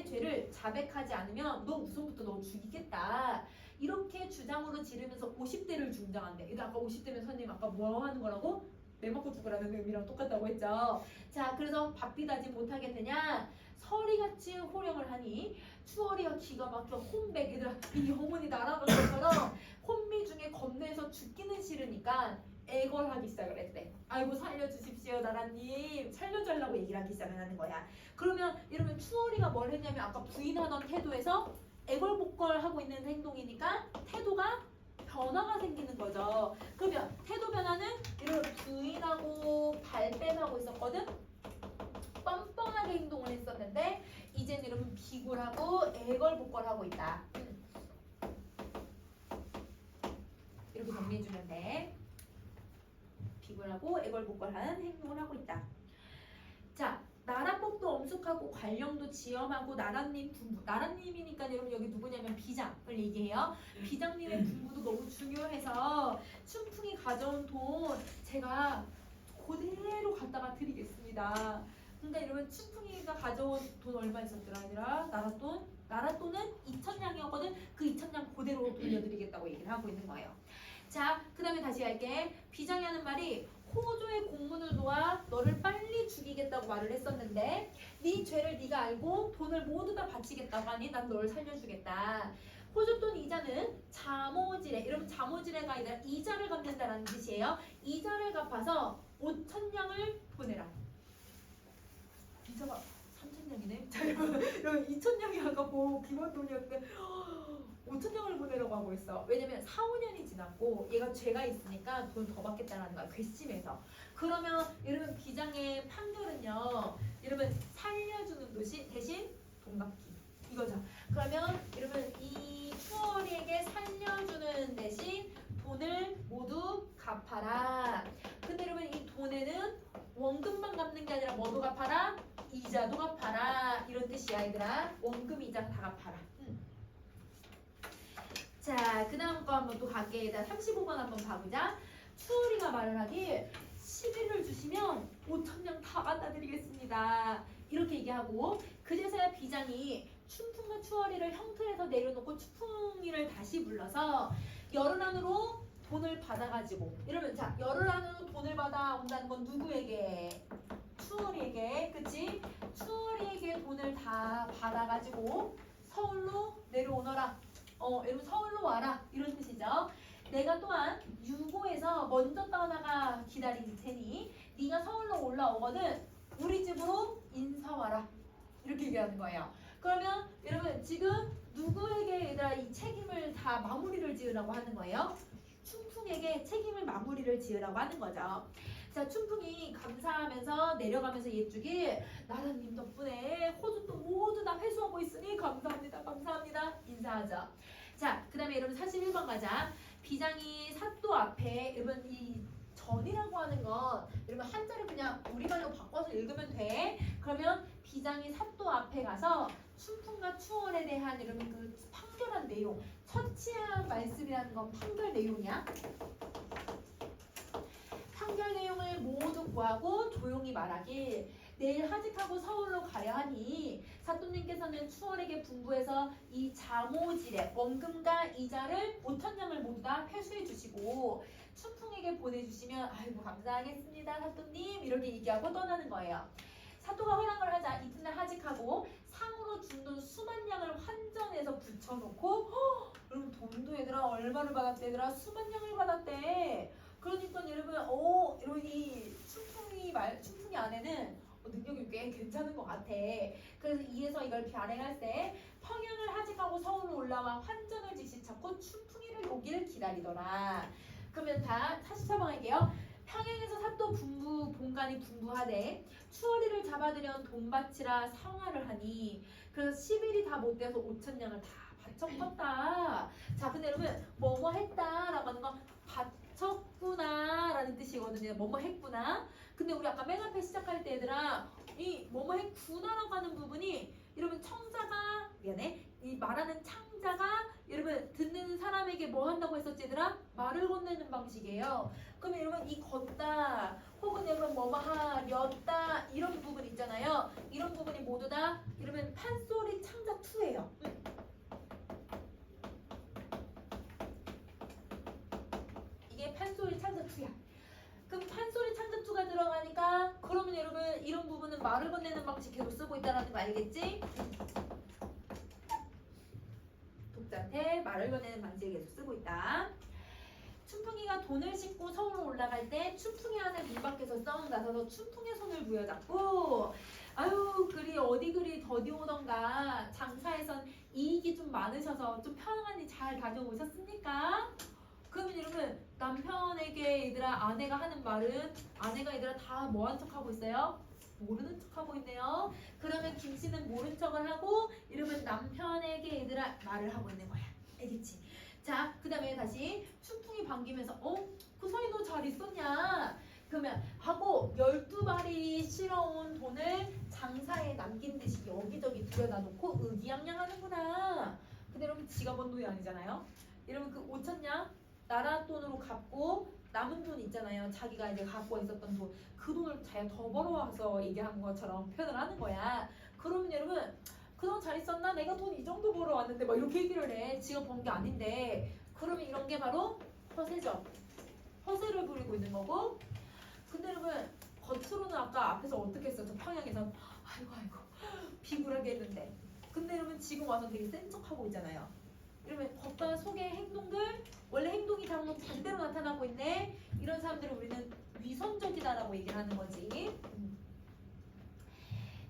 죄를 자백하지 않으면 너 우선부터 너 죽이겠다. 이렇게 주장으로 지르면서 50대를 중장한대. 얘들 아까 50대면 선생님 아까 뭐 하는 거라고? 매먹고 죽으라는 의미랑 똑같다고 했죠. 자, 그래서 밥비다지 못하겠느냐? 서리같이 호령을 하니 추월이가 기가 막혀 혼백 얘들아 이 영혼이 날아간 것처럼 혼미 중에 겁내서 죽기는 싫으니까 애걸하기 시작을 했대. 아이고 살려주십시오 나라님. 살려달라고 얘기를 하기 시작을 하는 거야. 그러면 이러면 추월이가 뭘 했냐면 아까 부인하던 태도에서 애걸복걸하고 있는 행동이니까 태도가 변화가 생기는 거죠. 그러면 태도 변화는 이런 부인하고 발뺌하고 있었거든. 뻔뻔하게 행동을 했었는데 이제는 이러면 비굴하고 애걸복걸하고 있다. 이렇게 정리해주면 돼. 비굴하고 애걸복걸한 행동을 하고 있다. 자, 나라법도 엄숙하고 관령도 지엄하고 나라님 분부. 나라님이니까 여러분 여기 누구냐면 비장을 얘기해요. 비장님의 분부도 너무 중요해서 춘풍이 가져온 돈 제가 그대로 갖다가 드리겠습니다. 그러니까 여러분 춘풍이가 가져온 돈 얼마 있었더라 얘들아? 나라돈은 2,000냥이었거든. 그 2,000냥 그대로 돌려드리겠다고 얘기를 하고 있는 거예요. 자, 그 다음에 다시 할게. 비장이 하는 말이 호조의 공문을 놓아 너를 빨리 죽이겠다고 말을 했었는데 네 죄를 네가 알고 돈을 모두 다 바치겠다고 하니 난 널 살려주겠다. 호조돈 이자는 자모지례. 여러분 자모지례가 아니라 이자를 갚는다라는 뜻이에요. 이자를 갚아서 5,000냥을 보내라. 이자가 3,000냥이네. 자 여러분 2,000냥이 아까 뭐 기본 돈이었는데 5,000냥을 보내라고 하고 있어. 왜냐면 4, 5년이 지났고 얘가 죄가 있으니까 돈 더 받겠다라는 거야. 괘씸해서. 그러면 여러분 비장의 판결은요. 여러분 살려주는 대신 돈 갚기. 이거죠. 그러면 여러분 이 추월이에게 살려주는 대신 돈을 모두 갚아라. 근데 여러분 이 돈에는 원금만 갚는 게 아니라 뭐도 갚아라? 이자도 갚아라. 이런 뜻이야 얘들아. 원금 이자 다 갚아라. 자, 그 다음 거 한번 또 갈게. 일단 35번 한번 봐보자. 추월이가 말을 하길 10일을 주시면 5,000냥 다 갖다 드리겠습니다. 이렇게 얘기하고 그제서야 비장이 춘풍과 추월이를 형틀에서 내려놓고 춘풍이를 다시 불러서 열흘 안으로 돈을 받아가지고 이러면 자 열흘 안으로 돈을 받아온다는 건 누구에게? 추월이에게. 그치? 추월이에게 돈을 다 받아가지고 서울로 내려오너라. 여러분 서울로 와라 이런 뜻이죠. 내가 또한 유고에서 먼저 떠나가 기다릴 테니 네가 서울로 올라오거든 우리 집으로 인사 와라 이렇게 얘기하는 거예요. 그러면 여러분 지금 누구에게 얘들아 이 책임을 다 마무리를 지으라고 하는 거예요? 춘풍에게 책임을 마무리를 지으라고 하는 거죠. 자, 춘풍이 감사하면서 내려가면서 옛주길 나라님 덕분에 호주도 모두 다 회수하고 있으니 감사합니다. 감사합니다. 인사하죠. 자, 그 다음에 여러분 41번 가자. 비장이 사또 앞에 여러분 이 전이라고 하는 건 여러분 한자를 그냥 우리말로 바꿔서 읽으면 돼. 그러면 비장이 사또 앞에 가서 춘풍과 추월에 대한 여러분 그 판결한 내용 처치한 말씀이라는 건 판결 내용이야. 판결 내용을 모두 구하고 조용히 말하길 내일 하직하고 서울로 가야 하니 사또님께서는 추월에게 분부해서 이 자모지례 원금과 이자를 5,000냥을 모두 다 회수해 주시고 춘풍에게 보내주시면 아이고 감사하겠습니다 사또님 이렇게 얘기하고 떠나는 거예요. 사또가 허락을 하자 이튿날 하직하고 상으로 준 돈 수만 냥을 환전해서 붙여놓고 여러분 돈도 얘들아 얼마를 받았대 얘들아 수만 냥을 받았대. 그러니까 여러분 여러분 이 춘풍이 안에는 능력이 꽤 괜찮은 것 같아. 그래서 이에서 이걸 발행할 때 평양을 하직하고 서울로 올라와 환전을 즉시 찾고 춘풍이를 오기를 기다리더라. 그러면 다 44번 할게요. 평양에서 사또 본관이 분부하되 추월이를 잡아들여 돈 바치라 상하를 하니 그래서 10일이 다 못 돼서 5,000냥을 다 바쳤다. 자, 근데 여러분 뭐뭐 했다라고 하는 거 바쳤구나 라는 뜻이거든요. 뭐뭐 했구나. 근데 우리 아까 맨 앞에 시작할 때 얘들아 이 뭐뭐 했구나라고 하는 부분이 여러분 청자가 이 말하는 창자가 여러분 듣는 사람에게 뭐 한다고 했었지 얘들아? 말을 건네는 방식이에요. 그러면 여러분 이 걷다 혹은 여러분 뭐뭐 하렸다 이런 부분 있잖아요. 이런 부분이 모두 다 여러분 판소리 창자 2예요. 이게 판소리 창자 2야. 그럼 판소리 창자 2가 들어가니까 그러면 여러분 이런 부분은 말을 건네는 방식 계속 쓰고 있다는 거 알겠지? 독자한테 말을 건네는 방식을 계속 쓰고 있다. 춘풍이가 돈을 싣고 서울로 올라갈 때 춘풍이 안에 문 밖에서 썩 나서서 춘풍의 손을 부여잡고 아유 그리 어디 그리 더디 오던가 장사에선 이익이 좀 많으셔서 좀 편안히 잘 다녀오셨습니까? 그러면 여러분 남편에게 얘들아 아내가 하는 말은 아내가 얘들아 다 뭐한 척하고 있어요? 모르는 척하고 있네요. 그러면 김씨는 모른 척을 하고 이러면 남편에게 얘들아 말을 하고 있는 거야. 알겠지? 자, 그 다음에 다시 춘풍이 반기면서 그 사이 너 잘 있었냐? 그러면 하고 12마리 실어온 돈을 장사에 남긴 듯이 여기저기 들여다놓고 의기양양하는구나. 근데 여러분 지가 번 돈이 아니잖아요. 여러분 그 5천냥 나라 돈으로 갚고 남은 돈 있잖아요. 자기가 이제 갖고 있었던 돈, 그 돈을 자기가 더 벌어와서 얘기한 것처럼 표현을 하는 거야. 그러면 여러분 그동안 잘 있었나? 내가 돈 이 정도 벌어왔는데 막 이렇게 얘기를 해. 지가 번 게 아닌데. 그러면 이런 게 바로 허세죠. 허세를 부리고 있는 거고. 근데 여러분 겉으로는 아까 앞에서 어떻게 했어? 저 평양에서 아이고 비굴하게 했는데. 근데 여러분 지금 와서 되게 센 척하고 있잖아요. 이러면 겉과 속의 행동들 원래 행동이 잘못 반대로 나타나고 있네. 이런 사람들을 우리는 위선적이다라고 얘기를 하는 거지.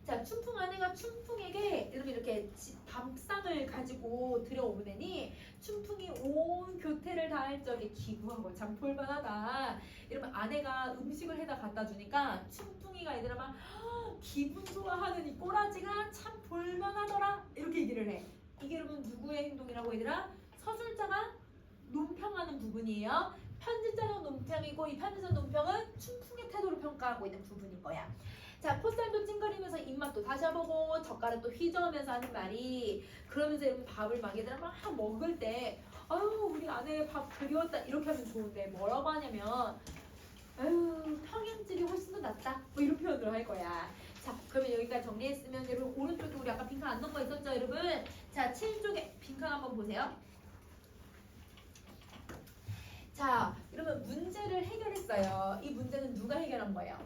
자, 춘풍 아내가 춘풍에게 이렇게 밥상을 가지고 들여오더니 춘풍이 온 교태를 다할 적에 기구하고 참 볼만하다. 이러면 아내가 음식을 해다 갖다 주니까 춘풍이가 얘들아 막 기분 좋아하는 이 꼬라지가 참 볼만하더라. 이렇게 얘기를 해. 이게 여러분 누구의 행동이라고 얘들아? 서술자가 논평하는 부분이에요. 편집자는 논평이고 이 편집자 논평은 춘풍의 태도를 평가하고 있는 부분인 거야. 자, 콧살도 찡그리면서 입맛도 다셔보고 젓가락도 휘저으면서 하는 말이 그러면서 여러분 밥을 막 얘들아 막 먹을 때 아유 우리 아내 밥 그리웠다 이렇게 하면 좋은데 뭐라고 하냐면 아유 평양집이 훨씬 더 낫다 뭐 이런 표현을 할 거야. 자, 그러면 여기까지 정리했으면 여러분 오른쪽에 우리 아까 빈칸 안 넣은 거 있었죠 여러분? 자, 7쪽에 빈칸 한번 보세요. 자, 여러분 문제를 해결했어요. 이 문제는 누가 해결한 거예요?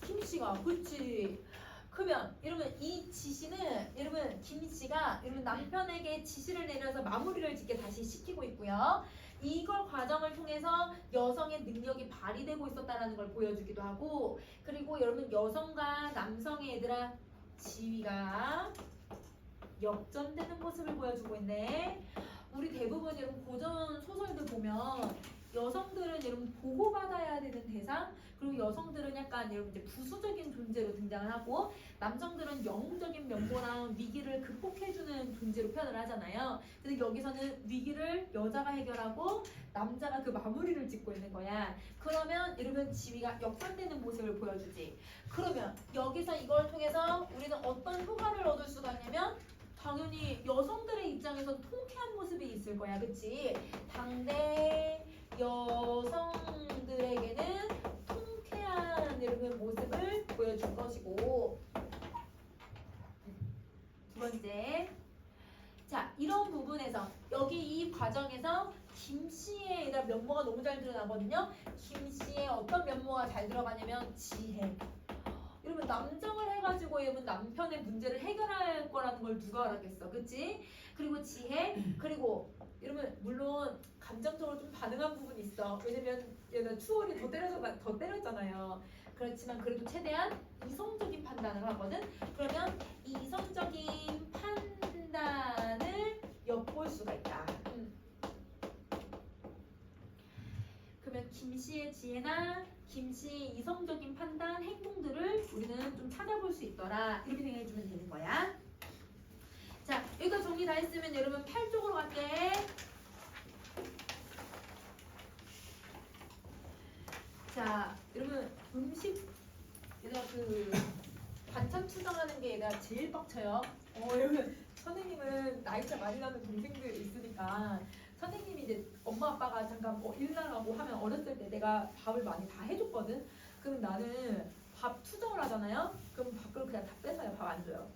김씨가. 그렇지. 그러면 여러분 이 지시는 여러분 김씨가 여러분 남편에게 지시를 내려서 마무리를 짓게 다시 시키고 있고요. 이걸 과정을 통해서 여성의 능력이 발휘되고 있었다는 걸 보여주기도 하고 그리고 여러분 여성과 남성의 얘들아 지위가 역전되는 모습을 보여주고 있네. 우리 대부분 여러분 고전 소설들 보면 여성들은 여러분 보호받아야 되는 대상 그리고 여성들은 약간 여러분 이제 부수적인 존재로 등장을 하고 남성들은 영웅적인 면모랑 위기를 극복해주는 존재로 표현을 하잖아요. 근데 여기서는 위기를 여자가 해결하고 남자가 그 마무리를 짓고 있는 거야. 그러면 여러분 지위가 역전되는 모습을 보여주지. 그러면 여기서 이걸 통해서 우리는 어떤 효과를 얻을 수가 있냐면 당연히 여성들의 입장에서 통쾌한 모습이 있을 거야. 그치? 당대 여성들에게는 통쾌한 여러분 모습을 보여줄 것이고 두 번째 자 이런 부분에서 여기 이 과정에서 김씨의 면모가 너무 잘 드러나거든요. 김씨의 어떤 면모가 잘 들어가냐면 지혜. 여러분 남정을 해가지고 여러분 남편의 문제를 해결할 거라는 걸 누가 알았겠어, 그치? 그리고 지혜, 그리고 여러분 물론 감정적으로 좀 반응한 부분이 있어. 왜냐면 얘는 추월이 더 때렸잖아요. 그렇지만 그래도 최대한 이성적인 판단을 하거든. 그러면 이 이성적인 판단을 엿볼 수가 있다. 그러면 김씨의 지혜나 김씨의 이성적인 판단, 행동들을 우리는 좀 찾아볼 수 있더라. 이렇게 생각해주면 되는 거야. 자, 여기가 정리 다 했으면 여러분 8쪽으로 갈게. 자, 여러분 음식 얘가 그 반찬 추정하는 게 얘가 제일 빡쳐요. 여러분 선생님은 나이차 많이 나는 동생들 있으니까 선생님이 이제 엄마 아빠가 잠깐 일 나가고 하면 어렸을 때 내가 밥을 많이 다 해줬거든. 그럼 나는 밥 투정을 하잖아요. 그럼 밥을 그냥 다 뺏어요. 밥 안 줘요.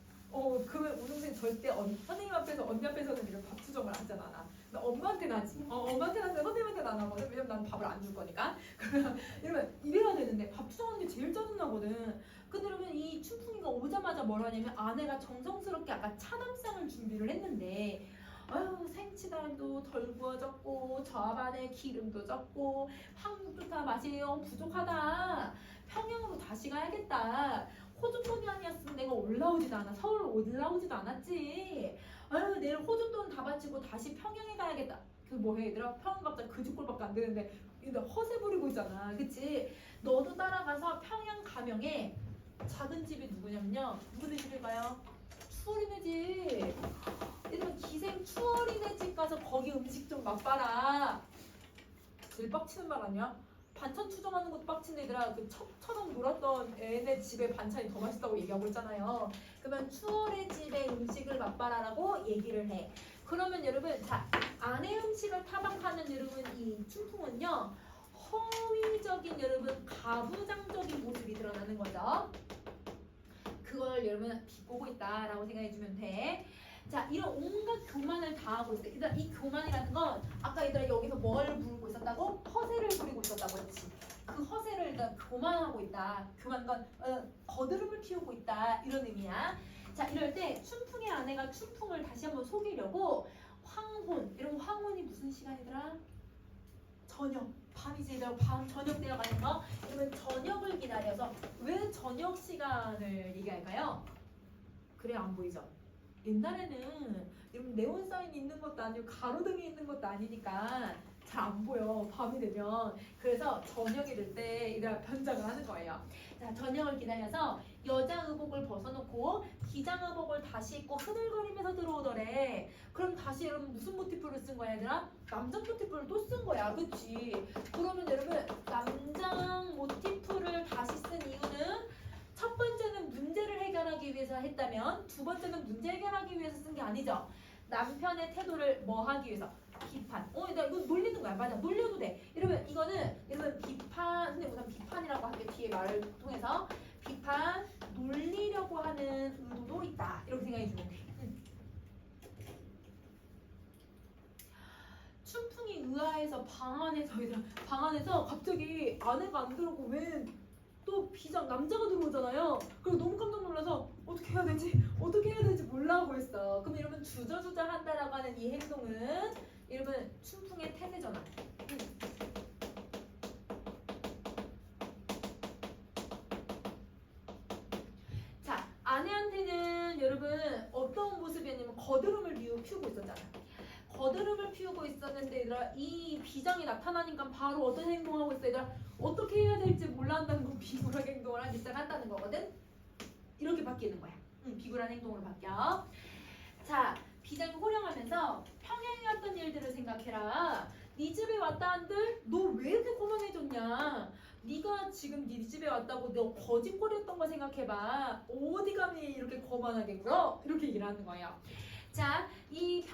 그러면 우리 동생 절대 선생님 앞에서 언니 앞에서는 이런 밥 투정을 하잖아. 나. 근데 엄마한테는 하지. 엄마한테는 하는데 선생님한테는 안 하거든. 왜냐면 난 밥을 안 줄 거니까. 그러면 이러면 이래야 되는데 밥 투정하는 게 제일 짜증나거든. 근데 그러면 이 춘풍이가 오자마자 뭘 하냐면 아내가 정성스럽게 아까 차담상을 준비를 했는데 아유 생치달도 덜 구워졌고 적고 저압안에 기름도 적고 황육도 다 맛이 부족하다. 평양으로 다시 가야겠다. 호주돈이 아니었으면 내가 올라오지도 않아. 서울 올라오지도 않았지. 아유 내일 호주돈 다 바치고 다시 평양에 가야겠다. 그 뭐해 얘들아? 평양 갑자기 그집골밖에 안 되는데 허세 부리고 있잖아. 그치? 너도 따라가서 평양 가명에 작은 집이 누구냐면요. 누구네 집에 가요? 추어리네 집. 얘들아 기생 추어리네 집 가서 거기 음식 좀 맛봐라. 제일 빡치는 말 아니야? 반찬 추정하는 것도 빡친데 얘들아 그 첩처럼 놀았던 애네 집에 반찬이 더 맛있다고 얘기하고 있잖아요. 그러면 추월의 집의 음식을 맛봐라라고 얘기를 해. 그러면 여러분 자 아내 음식을 타박하는 여러분 이 춘풍은요 허위적인 여러분 가부장적인 모습이 드러나는 거죠. 그걸 여러분 비꼬고 있다라고 생각해주면 돼. 자 이런 온갖 교만을 다 하고 있어. 얘들아 이 교만이라는 건 아까 얘들아 여기서 뭘 부르고 있었다고? 허세를 부리고 있었다고 했지. 그 허세를 일단 교만하고 있다. 교만한 건 거드름을 피우고 있다 이런 의미야. 자 이럴 때 춘풍의 아내가 춘풍을 다시 한번 속이려고 황혼 이런 황혼이 무슨 시간이더라? 저녁 밤이지 얘들아. 밤 저녁 되어가는 거. 그러면 저녁을 기다려서 왜 저녁 시간을 얘기할까요? 그래 안 보이죠? 옛날에는 여러분 네온 사인 있는 것도 아니고 가로등이 있는 것도 아니니까 잘 안 보여 밤이 되면. 그래서 저녁이 될 때 이들 변장을 하는 거예요. 자 저녁을 기다려서 여자 의복을 벗어놓고 기장 의복을 다시 입고 흐들거리면서 들어오더래. 그럼 다시 여러분 무슨 모티프를 쓴 거야 얘들아? 남장 모티프를 또 쓴 거야. 그치? 그러면 여러분 남장 모티프를 다시 쓴 이유는 첫 번째는 문제를 해결하기 위해서 했다면 두 번째는 문제 해결하기 위해서 쓴 게 아니죠. 남편의 태도를 뭐 하기 위해서? 비판. 나 이거 놀리는 거야. 맞아. 놀려도 돼. 이러면 이거는 여러분 비판. 근데 우선 비판이라고 할게. 뒤에 말을 통해서 비판, 놀리려고 하는 의도도 있다. 이렇게 생각해 주면 돼. 춘풍이 의아해서 방 안에서 갑자기 아내가 안 들어오고 왜 또 비장 남자가 들어오잖아요. 그리고 너무 깜짝 놀라서 어떻게 해야 될지 몰라 하고 있어. 그럼 이러면 주저주저 한다라고 하는 이 행동은 여러분 춘풍의 태세잖아. 자 아내한테는 여러분 어떤 모습이었냐면 거드름을 피우고 있었잖아. 거드름을 피우고 있었는데 얘들아 이 비장이 나타나니까 바로 어떤 행동을 하고 있어. 얘들아 어떻게 해야 될지 몰라 한다는 건 비굴한 행동을 하기 시작한다는 거거든. 이렇게 바뀌는 거야. 비굴한 행동으로 바뀌어. 자 비장이 호령하면서 평양에 왔던 일들을 생각해라. 네 집에 왔다 한들 너 왜 이렇게 거만해졌냐. 네가 지금 네 집에 왔다고 너 거짓거리였던 거 생각해봐. 어디 감히 이렇게 거만하게 굴어? 이렇게 얘기를 하는 거예요. 자, 이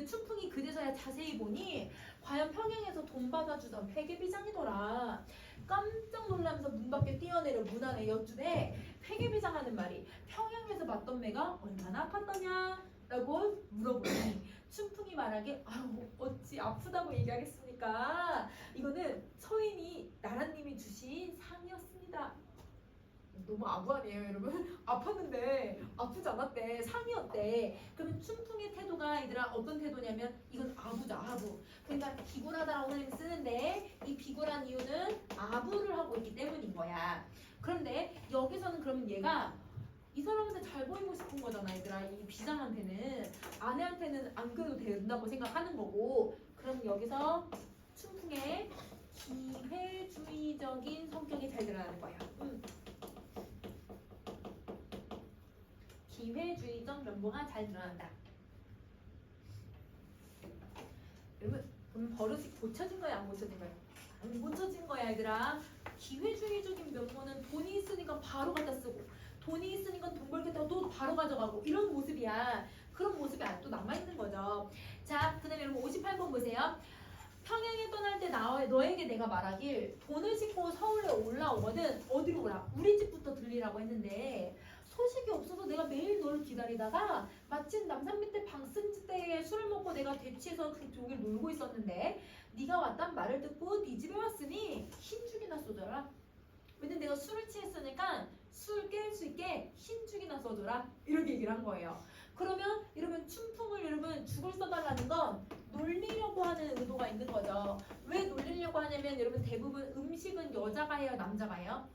춘풍이 그제서야 자세히 보니 과연 평양에서 돈 받아주던 회계비장이더라. 깜짝 놀라면서 문 밖에 뛰어내려 문 안에 여쭈대. 회계비장 하는 말이 평양에서 봤던 매가 얼마나 아팠더냐? 라고 물어보니 춘풍이 말하길 아유 어찌 아프다고 얘기하겠습니까? 이거는 서인이 나라님이 주신 상이었습니다. 너무 아부하네요 여러분. 아팠는데 아프지 않았대. 상이었대. 그러면 춘풍의 태도가 얘들아 어떤 태도냐면 이건 아부죠. 아부. 그러니까 비굴하다라고 선생님이 쓰는데 이 비굴한 이유는 아부를 하고 있기 때문인 거야. 그런데 여기서는 그러면 얘가 이 사람한테 잘 보이고 싶은 거잖아 얘들아. 이 비장한테는 아내한테는 안 그래도 된다고 생각하는 거고. 그럼 여기서 춘풍의 기회주의적인 성격이 잘 드러나는 거야. 기회주의적 면모가 잘 드러난다. 여러분 보면 버릇이 고쳐진 거야 안 고쳐진 거야? 안 고쳐진 거야 얘들아. 기회주의적인 면모는 돈이 있으니까 바로 갖다 쓰고 돈이 있으니까 돈 벌겠다고 또 바로 가져가고 이런 모습이야. 그런 모습이 아직도 남아있는 거죠. 자 그 다음에 여러분 58번 보세요. 평양에 떠날 때 너에게 내가 말하길 돈을 싣고 서울에 올라오거든. 어디로 오라? 우리 집부터 들리라고 했는데 소식이 없어서 내가 매일 너를 기다리다가 마침 남산 밑에 방 쓴 때에 술을 먹고 내가 대치해서 그 종일 놀고 있었는데 네가 왔단 말을 듣고 네 집에 왔으니 흰죽이나 쏘줘라. 왜냐면 내가 술을 취했으니까 술 깰 수 있게 흰죽이나 써줘라. 이렇게 얘기를 한 거예요. 그러면 여러분 춘풍을 여러분 죽을 써달라는 건 놀리려고 하는 의도가 있는 거죠. 그러면 여러분 대부분 음식은 여자가 해요, 남자가 해요?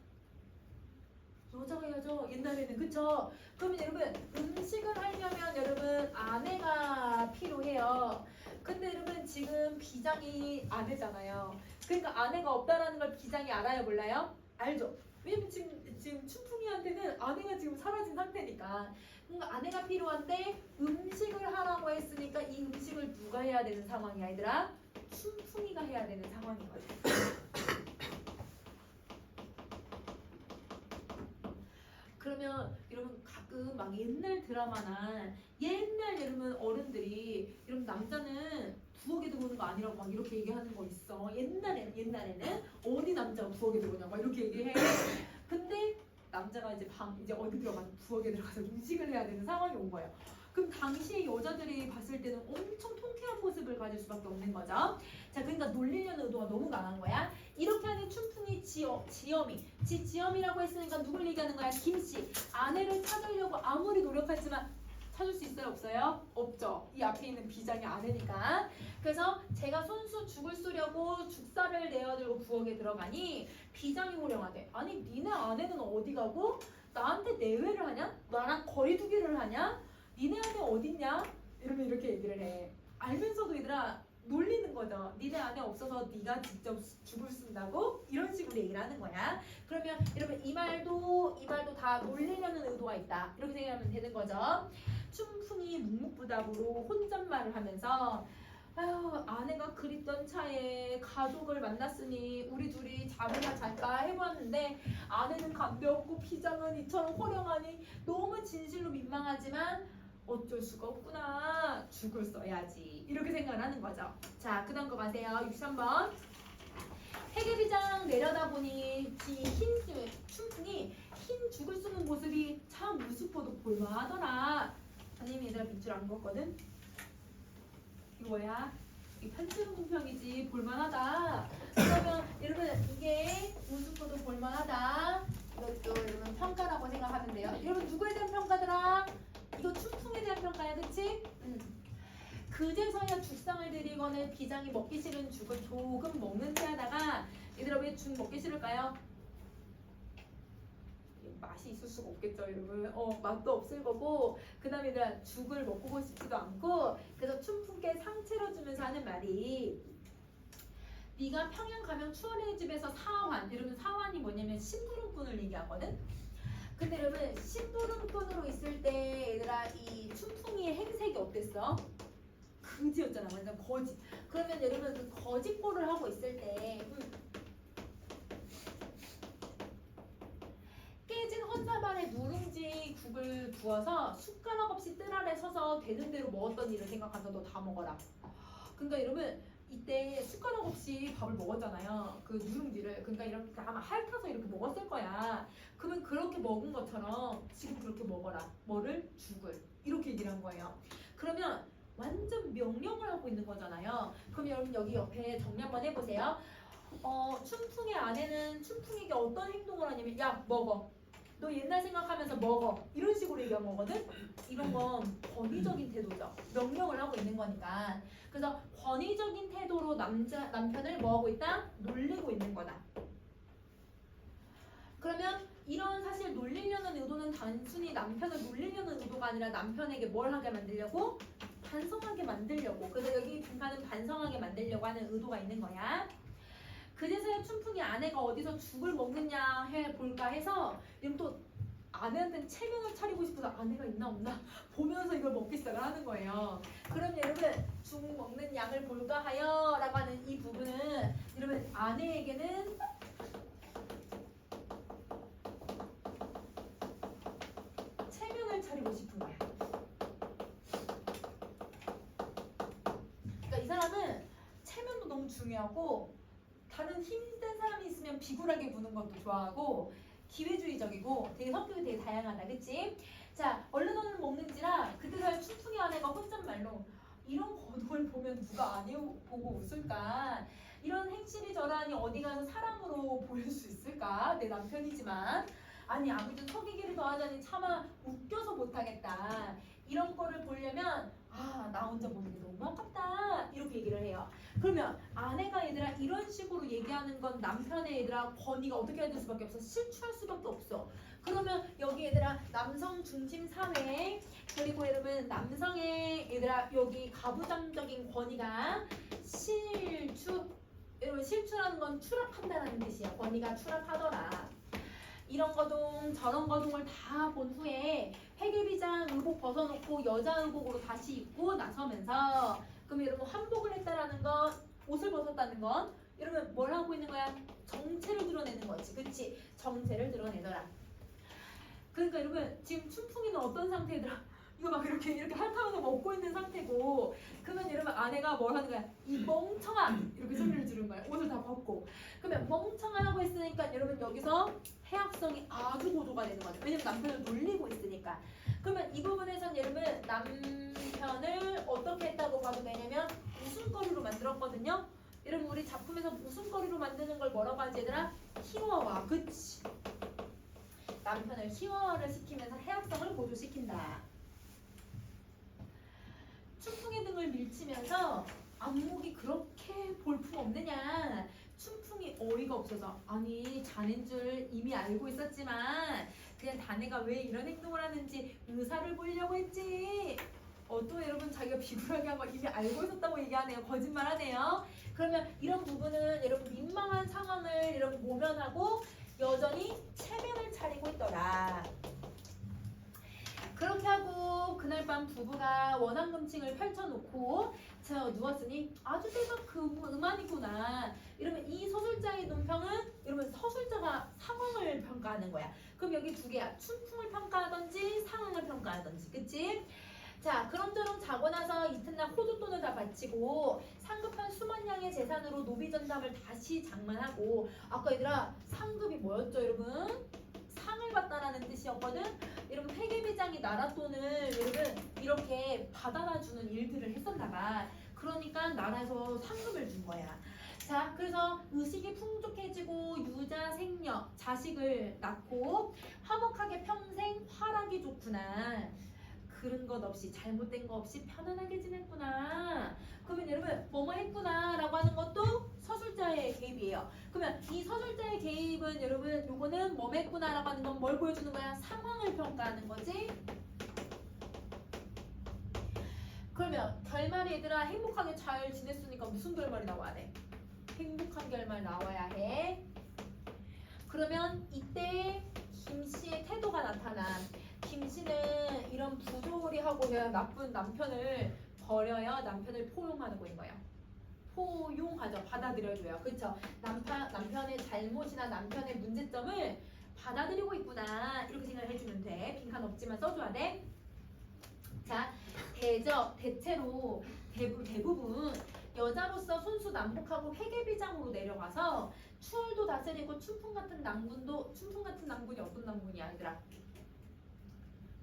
여자가 해야죠. 옛날에는 그쵸? 그러면 여러분 음식을 하려면 여러분 아내가 필요해요. 근데 여러분 지금 비장이 아내잖아요. 그러니까 아내가 없다라는 걸 비장이 알아요, 몰라요? 알죠? 왜냐면 지금 춘풍이한테는 아내가 지금 사라진 상태니까. 그러니까 아내가 필요한데 음식을 하라고 했으니까 이 음식을 누가 해야 되는 상황이야, 얘들아? 춘풍이가 해야 되는 상황인 거지. 그러면 여러분 가끔 막 옛날 드라마나 옛날 여러분 어른들이 여러분 남자는 부엌에 들어오는 거 아니라고 막 이렇게 얘기하는 거 있어. 옛날에는 어디 남자가 부엌에 들어오냐 막 이렇게 얘기해. 근데 남자가 이제 어디 들어가서 부엌에 들어가서 음식을 해야 되는 상황이 온 거예요. 그럼 당시에 여자들이 봤을 때는 엄청 통쾌한 모습을 가질 수밖에 없는 거죠. 자, 그러니까 놀리려는 의도가 너무 강한 거야. 이렇게 하는 춘풍이 지엄이라고 했으니까 누굴 얘기하는 거야? 김씨. 아내를 찾으려고 아무리 노력하지만 찾을 수 있어요? 없어요? 없죠. 이 앞에 있는 비장이 아내니까. 그래서 제가 손수 죽을 쏘려고 죽살을 내어들고 부엌에 들어가니 비장이 호령하대. 아니 니네 아내는 어디 가고 나한테 내외를 하냐? 나랑 거리두기를 하냐? 니네 아내 어딨냐? 이러면 이렇게 얘기를 해. 알면서도 얘들아 놀리는 거죠. 니네 안에 없어서 네가 직접 죽을 쓴다고? 이런 식으로 얘기를 하는 거야. 그러면 여러분 이 말도 다 놀리려는 의도가 있다. 이렇게 생각하면 되는 거죠. 춘풍이 묵묵부답으로 혼잣말을 하면서 아유 아내가 그립던 차에 가족을 만났으니 우리 둘이 잠이나 잘까 해봤는데 아내는 감도 없고 비장은 이처럼 호령하니 너무 진실로 민망하지만 어쩔 수가 없구나. 죽을 써야지. 이렇게 생각을 하는 거죠. 자, 그 다음 거 가세요. 63번. 해계비장 내려다보니 춘풍이 흰 죽을 쓰는 모습이 참 우습고도 볼만하더라. 선생님이 얘들아 밑줄 안 그었거든? 이거 뭐야? 이 편집은 공평이지. 볼만하다. 그러면 여러분 이게 우습고도 볼만하다. 이것도 여러분 평가라고 생각하면 돼요. 여러분 누구에 대한 평가더라? 이거 춘풍에 대한 평가야, 그치? 그제서야 죽상을 드리거늘 비장이 먹기 싫은 죽을 조금 먹는 체 하다가 얘들아 왜 죽 먹기 싫을까요? 맛이 있을 수가 없겠죠, 여러분. 맛도 없을 거고 그 다음에 얘들아 죽을 먹고 싶지도 않고 그래서 춘풍께 상체로 주면서 하는 말이 네가 평양 가면 추월의 집에서 사환. 여러분 사환이 뭐냐면 심부름꾼을 얘기하거든? 근데 여러분 심부름꾼으로 있을 때 얘들아 이 춘풍이의 행색이 어땠어? 그지였잖아. 완전 거지. 그러면 여러분 그 거짓골을 하고 있을 때 깨진 헌사발에 누룽지 국을 부어서 숟가락 없이 뜰 아래 서서 되는 대로 먹었던 일을 생각하면서 너 다 먹어라. 그러니까 여러분 이때 숟가락 없이 밥을 먹었잖아요. 그 누룽지를. 그러니까 이렇게 아마 핥아서 이렇게 먹었을 거야. 그러면 그렇게 먹은 것처럼 지금 그렇게 먹어라. 뭐를? 죽을. 이렇게 얘기를 한 거예요. 그러면 완전 명령을 하고 있는 거잖아요. 그럼 여러분 여기 옆에 정리 한번 해보세요. 춘풍의 아내는 춘풍에게 어떤 행동을 하냐면 야 먹어. 너 옛날 생각하면서 먹어. 이런 식으로 얘기한 거거든. 이런 건 권위적인 태도죠. 명령을 하고 있는 거니까. 그래서 권위적인 태도로 남편을 뭐 하고 있다? 놀리고 있는 거다. 그러면 이런 사실 놀리려는 의도는 단순히 남편을 놀리려는 의도가 아니라 남편에게 뭘 하게 만들려고? 반성하게 만들려고. 그래서 여기 빈칸은 반성하게 만들려고 하는 의도가 있는 거야. 그제서야 춘풍이 아내가 어디서 죽을 먹느냐 해볼까 해서 지금 또 아내한테는 체면을 차리고 싶어서 아내가 있나 없나 보면서 이걸 먹기 시작을 하는 거예요. 그럼 여러분 죽 먹는 양을 볼까 하여 라고 하는 이 부분은 여러분 아내에게는 체면을 차리고 싶은 거야. 그러니까 이 사람은 체면도 너무 중요하고 다른 힘센 사람이 있으면 비굴하게 구는 것도 좋아하고 기회주의적이고 되게 성격이 되게 다양하다. 그치? 자, 얼른 먹는지라 그때서야 춘풍의 아내가 혼잣말로 이런 거동을 보면 누가 아내 보고 웃을까? 이런 행실이 저라니 어디 가서 사람으로 보일 수 있을까? 내 남편이지만 아니 아무튼 속이기를 더하자니 차마 웃겨서 못하겠다. 이런 거를 보려면 아 나 혼자 보는 게 너무 아깝다. 이렇게 얘기를 해요. 그러면 아내가 얘들아 이런 식으로 얘기하는 건 남편의 얘들아 권위가 어떻게 해야 될 수밖에 없어. 실추할 수밖에 없어. 그러면 여기 얘들아 남성 중심 사회 그리고 여러분 남성의 얘들아 여기 가부장적인 권위가 실추 여러분 실추라는 건 추락한다는 뜻이야. 권위가 추락하더라. 이런 거동 저런 거동을 다 본 후에 회계비장 의복 벗어놓고 여자 의복으로 다시 입고 나서면서 그럼 여러분 환복을 했다라는 건 옷을 벗었다는 건 여러분 뭘 하고 있는 거야? 정체를 드러내는 거지. 그치? 정체를 드러내더라. 그러니까 여러분 지금 춘풍이는 어떤 상태더라? 이거 막 이렇게 핥아서 먹고 있는 상태고 그러면 여러분 아내가 뭘 하는 거야? 이 멍청아! 이렇게 소리를 지르는 거야. 옷을 다 벗고 그러면 멍청하라고 했으니까 여러분 여기서 해악성이 아주 고조가 되는 거죠. 왜냐면 남편을 놀리고 있으니까. 그러면 이 부분에선 여러분 남편을 어떻게 했다고 봐도 되냐면 웃음거리로 만들었거든요. 여러분 우리 작품에서 웃음거리로 만드는 걸 뭐라고 하지 얘들아? 희화화. 그치? 남편을 희화화를 시키면서 해악성을 고조시킨다. 춘풍의 등을 밀치면서 안목이 그렇게 볼품없느냐. 춘풍이 어이가 없어서 아니 자넨 줄 이미 알고 있었지만 그냥 자네가 왜 이런 행동을 하는지 의사를 보이려고 했지. 또 여러분 자기가 비굴하게 한 거 이미 알고 있었다고 얘기하네요. 거짓말하네요. 그러면 이런 부분은 여러분 민망한 상황을 여러분 모면하고 여전히 체면을 차리고 있더라. 그렇게 하고 그날 밤 부부가 원앙금칭을 펼쳐놓고 저 누웠으니 아주 대박 음안이구나. 이러면 이 서술자의 논평은 여러분 서술자가 상황을 평가하는 거야. 그럼 여기 두 개야. 춘풍을 평가하든지 상황을 평가하든지. 그치? 자 그럼저럼 자고 나서 이튿날 호두돈을 다 바치고 상급한 수만 양의 재산으로 노비전담을 다시 장만하고 아까 얘들아 상급이 뭐였죠 여러분? 상을 받다라는 뜻이었거든. 여러분 회계비장이 나라 돈을 여러분 이렇게 받아다주는 일들을 했었나봐. 그러니까 나라에서 상금을 준 거야. 자 그래서 의식이 풍족해지고 유자 생녀 자식을 낳고 화목하게 평생 활하기 좋구나. 그런 것 없이 잘못된 거 없이 편안하게 지냈구나. 그러면 여러분 뭐뭐 했구나 라고 하는 것도 서술자의 개입이에요. 그러면 이 서술자의 개입은 여러분 요거는 뭐 했구나 라고 하는 건 뭘 보여주는 거야? 상황을 평가하는 거지. 그러면 결말이 얘들아 행복하게 잘 지냈으니까 무슨 결말이 나와야 돼? 행복한 결말 나와야 해. 그러면 이때 김씨의 태도가 나타나. 김씨는 이런 부조리하고 그냥 나쁜 남편을 버려요. 남편을 포용하는 거예요. 포용하죠. 받아들여줘요. 그쵸? 남편의 잘못이나 남편의 문제점을 받아들이고 있구나. 이렇게 생각을 해주면 돼. 빈칸 없지만 써줘야 돼. 자, 대체로 대부분 여자로서 손수 남북하고 회계비장으로 내려가서 추월도 다스리고 춘풍 같은 낭군이 어떤 낭군이야 얘들아?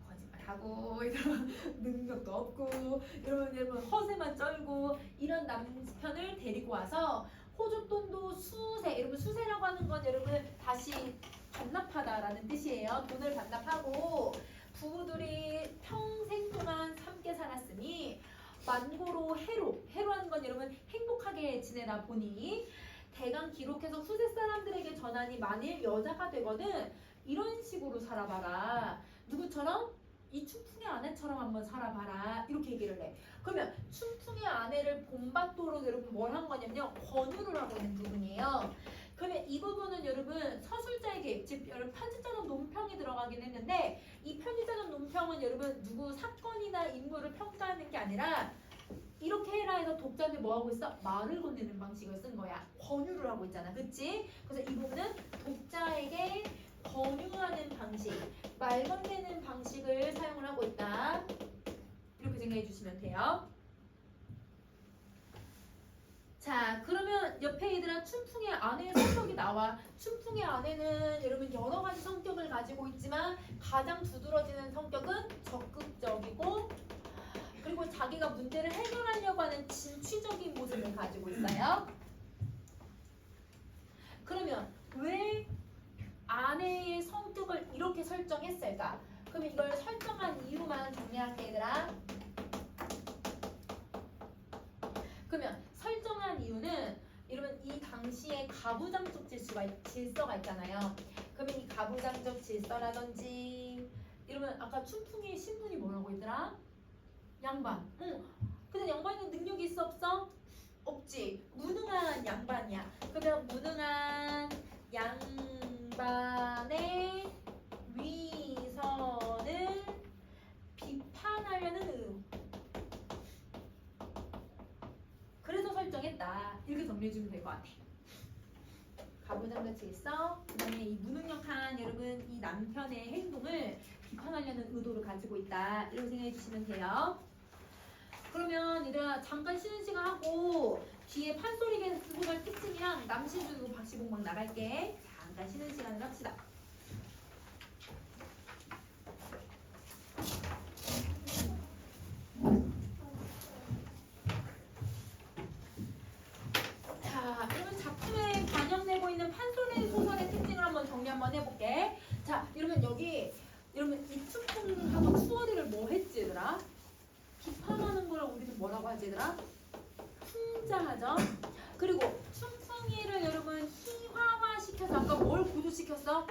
거짓말하고 이런 능력도 없고 여러분 허세만 쩔고 이런 남편을 데리고 와서 호주돈도 수세 여러분 수세라고 하는 건 여러분 다시 반납하다라는 뜻이에요. 돈을 반납하고 부부들이 평생 동안 함께 살았으니 만고로 해로하는 건 여러분 행복하게 지내다 보니 대강 기록해서 후세 사람들에게 전하니 만일 여자가 되거든 이런 식으로 살아봐라. 누구처럼? 이 춘풍의 아내처럼 한번 살아봐라. 이렇게 얘기를 해. 그러면 춘풍의 아내를 본받도록 여러분 뭘 한 거냐면요. 권유를 하고 있는 부분이에요. 그러면 이 부분은 여러분 서술자에게 즉 여러분 편지자는 논평이 들어가긴 했는데 이 편지자는 논평은 여러분 누구 사건이나 인물을 평가하는 게 아니라 이렇게 해라 해서 독자한테 뭐 하고 있어? 말을 건네는 방식을 쓴 거야. 권유를 하고 있잖아. 그치? 그래서 이 부분은 독자에게 권유하는 방식, 말 건네는 방식을 사용을 하고 있다. 이렇게 생각해 주시면 돼요. 자, 그러면 옆에 얘들아 춘풍의 아내의 성격이 나와. 춘풍의 아내는 여러분 여러 가지 성격을 가지고 있지만 가장 두드러지는 성격은 적극적이고 그리고 자기가 문제를 해결하려고 하는 진취적인 모습을 가지고 있어요. 그러면 왜 아내의 성격을 이렇게 설정했을까? 그러면 이걸 설정한 이유만 정리할게 얘들아. 그러면 설정한 이유는 이러면 이 당시에 가부장적 질서가 있잖아요. 그러면 이 가부장적 질서라든지 이러면 아까 춘풍의 신분이 뭐라고 했더라? 양반. 응. 근데 양반이 능력이 있어 없어? 없지. 무능한 양반이야. 그러면 무능한 양반의 위선을 비판하려는 의무. 그래서 설정했다. 이렇게 정리해주면 될 것 같아. 가부장적 질서, 그 다음에 이 무능력한 여러분 이 남편의 행동을 비판하려는 의도를 가지고 있다. 이렇게 생각해 주시면 돼요. 그러면 얘들아 잠깐 쉬는 시간 하고 뒤에 판소리계 소설 특징이랑 남시주고 박시봉막 나갈게. 잠깐 쉬는 시간을 합시다. 자, 그러면 작품에 반영되고 있는 판소리 소설의 특징을 한번 정리 한번 해볼게. 자, 이러면 여기 이러면 이 춘풍하고 추어리를 뭐 했지 얘들아? 비판하는 걸 우리는 뭐라고 하지 얘들아? 풍자하죠. 그리고 춘풍이를 여러분 희화화시켜서 아까 뭘 고조시켰어?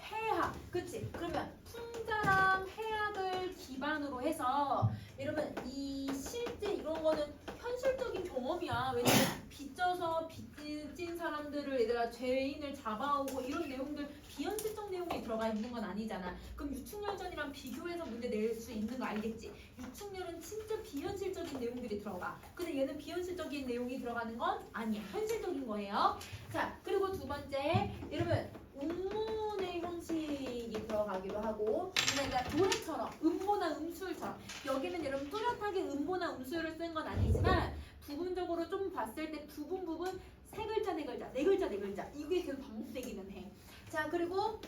해학. 그치? 그러면 풍자랑 해학을 기반으로 해서 여러분 이 실제 이런 거는 현실적인 경험이야. 왜냐면 빚져서 빚진 사람들을 얘들아 죄인을 잡아오고 이런 내용들 비현실적 내용이 들어가 있는 건 아니잖아. 그럼 유충열전이랑 비교해서 문제 낼 수 있는 거 알겠지? 유충열은 진짜 비현실적인 내용들이 들어가. 근데 얘는 비현실적인 내용이 들어가는 건 아니야. 현실적인 거예요. 자, 그리고 두 번째 여러분 음문의 형식이 들어가기도 하고 그러니까 노래처럼 음보나 음술처럼 여기는 여러분 뚜렷하게 음보나 음술을 쓴 건 아니지만 부분적으로 좀 봤을 때 부분 세 글자 네 글자 네 글자 네 글자 이게 계속 반복되기는 해. 자, 그리고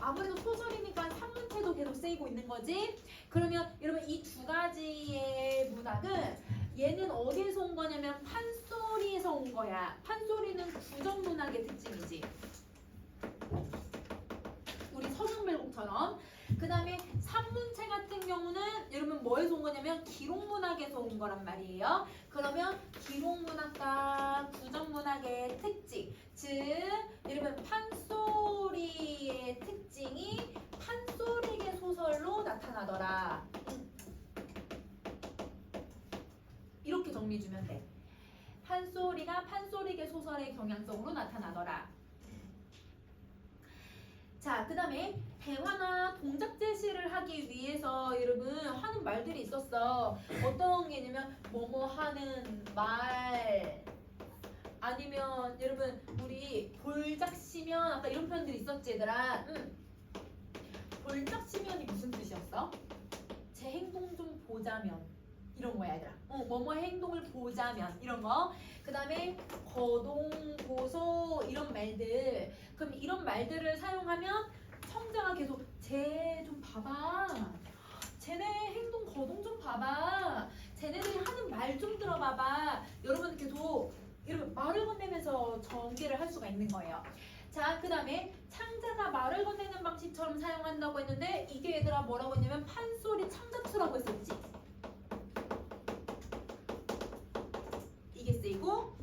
아무래도 소설이니까 산문체도 계속 쓰이고 있는 거지. 그러면 여러분 이 두 가지의 문학은 얘는 어디에서 온 거냐면 판소리에서 온 거야. 판소리는 구전문학의 특징이지. 우리 서정별곡처럼. 그 다음에 산문체 같은 경우는 여러분 뭐에서 온 거냐면 기록문학에서 온 거란 말이에요. 그러면 기록문학과 구전문학의 특징, 즉 여러분 판소리의 특징이 판소리계 소설로 나타나더라. 이렇게 정리해주면 돼. 판소리가 판소리계 소설의 경향성으로 나타나더라. 자, 그 다음에 대화나 동작 제시를 하기 위해서 여러분 하는 말들이 있었어. 어떤 게 있냐면 뭐뭐 하는 말 아니면 여러분 우리 볼작시면 아까 이런 표현들이 있었지 얘들아. 볼작시면이 무슨 뜻이었어? 제 행동 좀 보자면 이런 거야 얘들아. 뭐뭐의 행동을 보자면 이런 거. 그 다음에 거동고소 이런 말들. 그럼 이런 말들을 사용하면 청자가 계속 쟤 좀 봐봐. 쟤네 행동 거동 좀 봐봐. 쟤네들이 하는 말 좀 들어봐봐. 여러분 계속 이런 말을 건네면서 전개를 할 수가 있는 거예요. 자, 그 다음에 창자가 말을 건네는 방식처럼 사용한다고 했는데 이게 얘들아 뭐라고 했냐면 판소리 창자투라고 했었지. 이게 쓰이고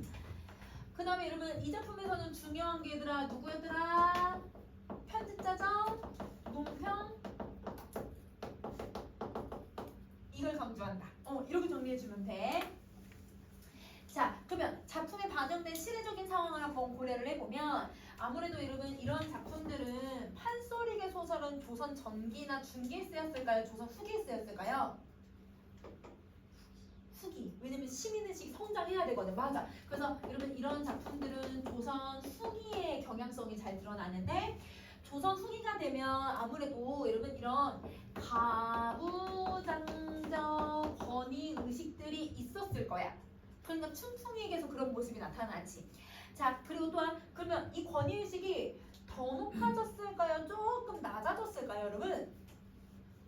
그 다음에 여러분 이 작품에서는 중요한 게 얘들아 누구였더라? 편집자죠? 논평? 이걸 강조한다. 이렇게 정리해주면 돼. 자, 그러면 작품에 반영된 시대적인 상황을 한번 고려를 해보면 아무래도 여러분 이런 작품들은 판소리계 소설은 조선 전기나 중기에 쓰였을까요? 조선 후기에 쓰였을까요? 후기. 왜냐면 시민의식이 성장해야 되거든. 맞아. 그래서 여러분 이런 작품들은 조선 후기의 경향성이 잘 드러나는데 조선 후기가 되면 아무래도 여러분 이런 가부장적 권위의식들이 있었을 거야. 그러니까 춘풍에게서 그런 모습이 나타나지. 자, 그리고 또한 그러면 이 권위의식이 더 높아졌을까요? 조금 낮아졌을까요, 여러분?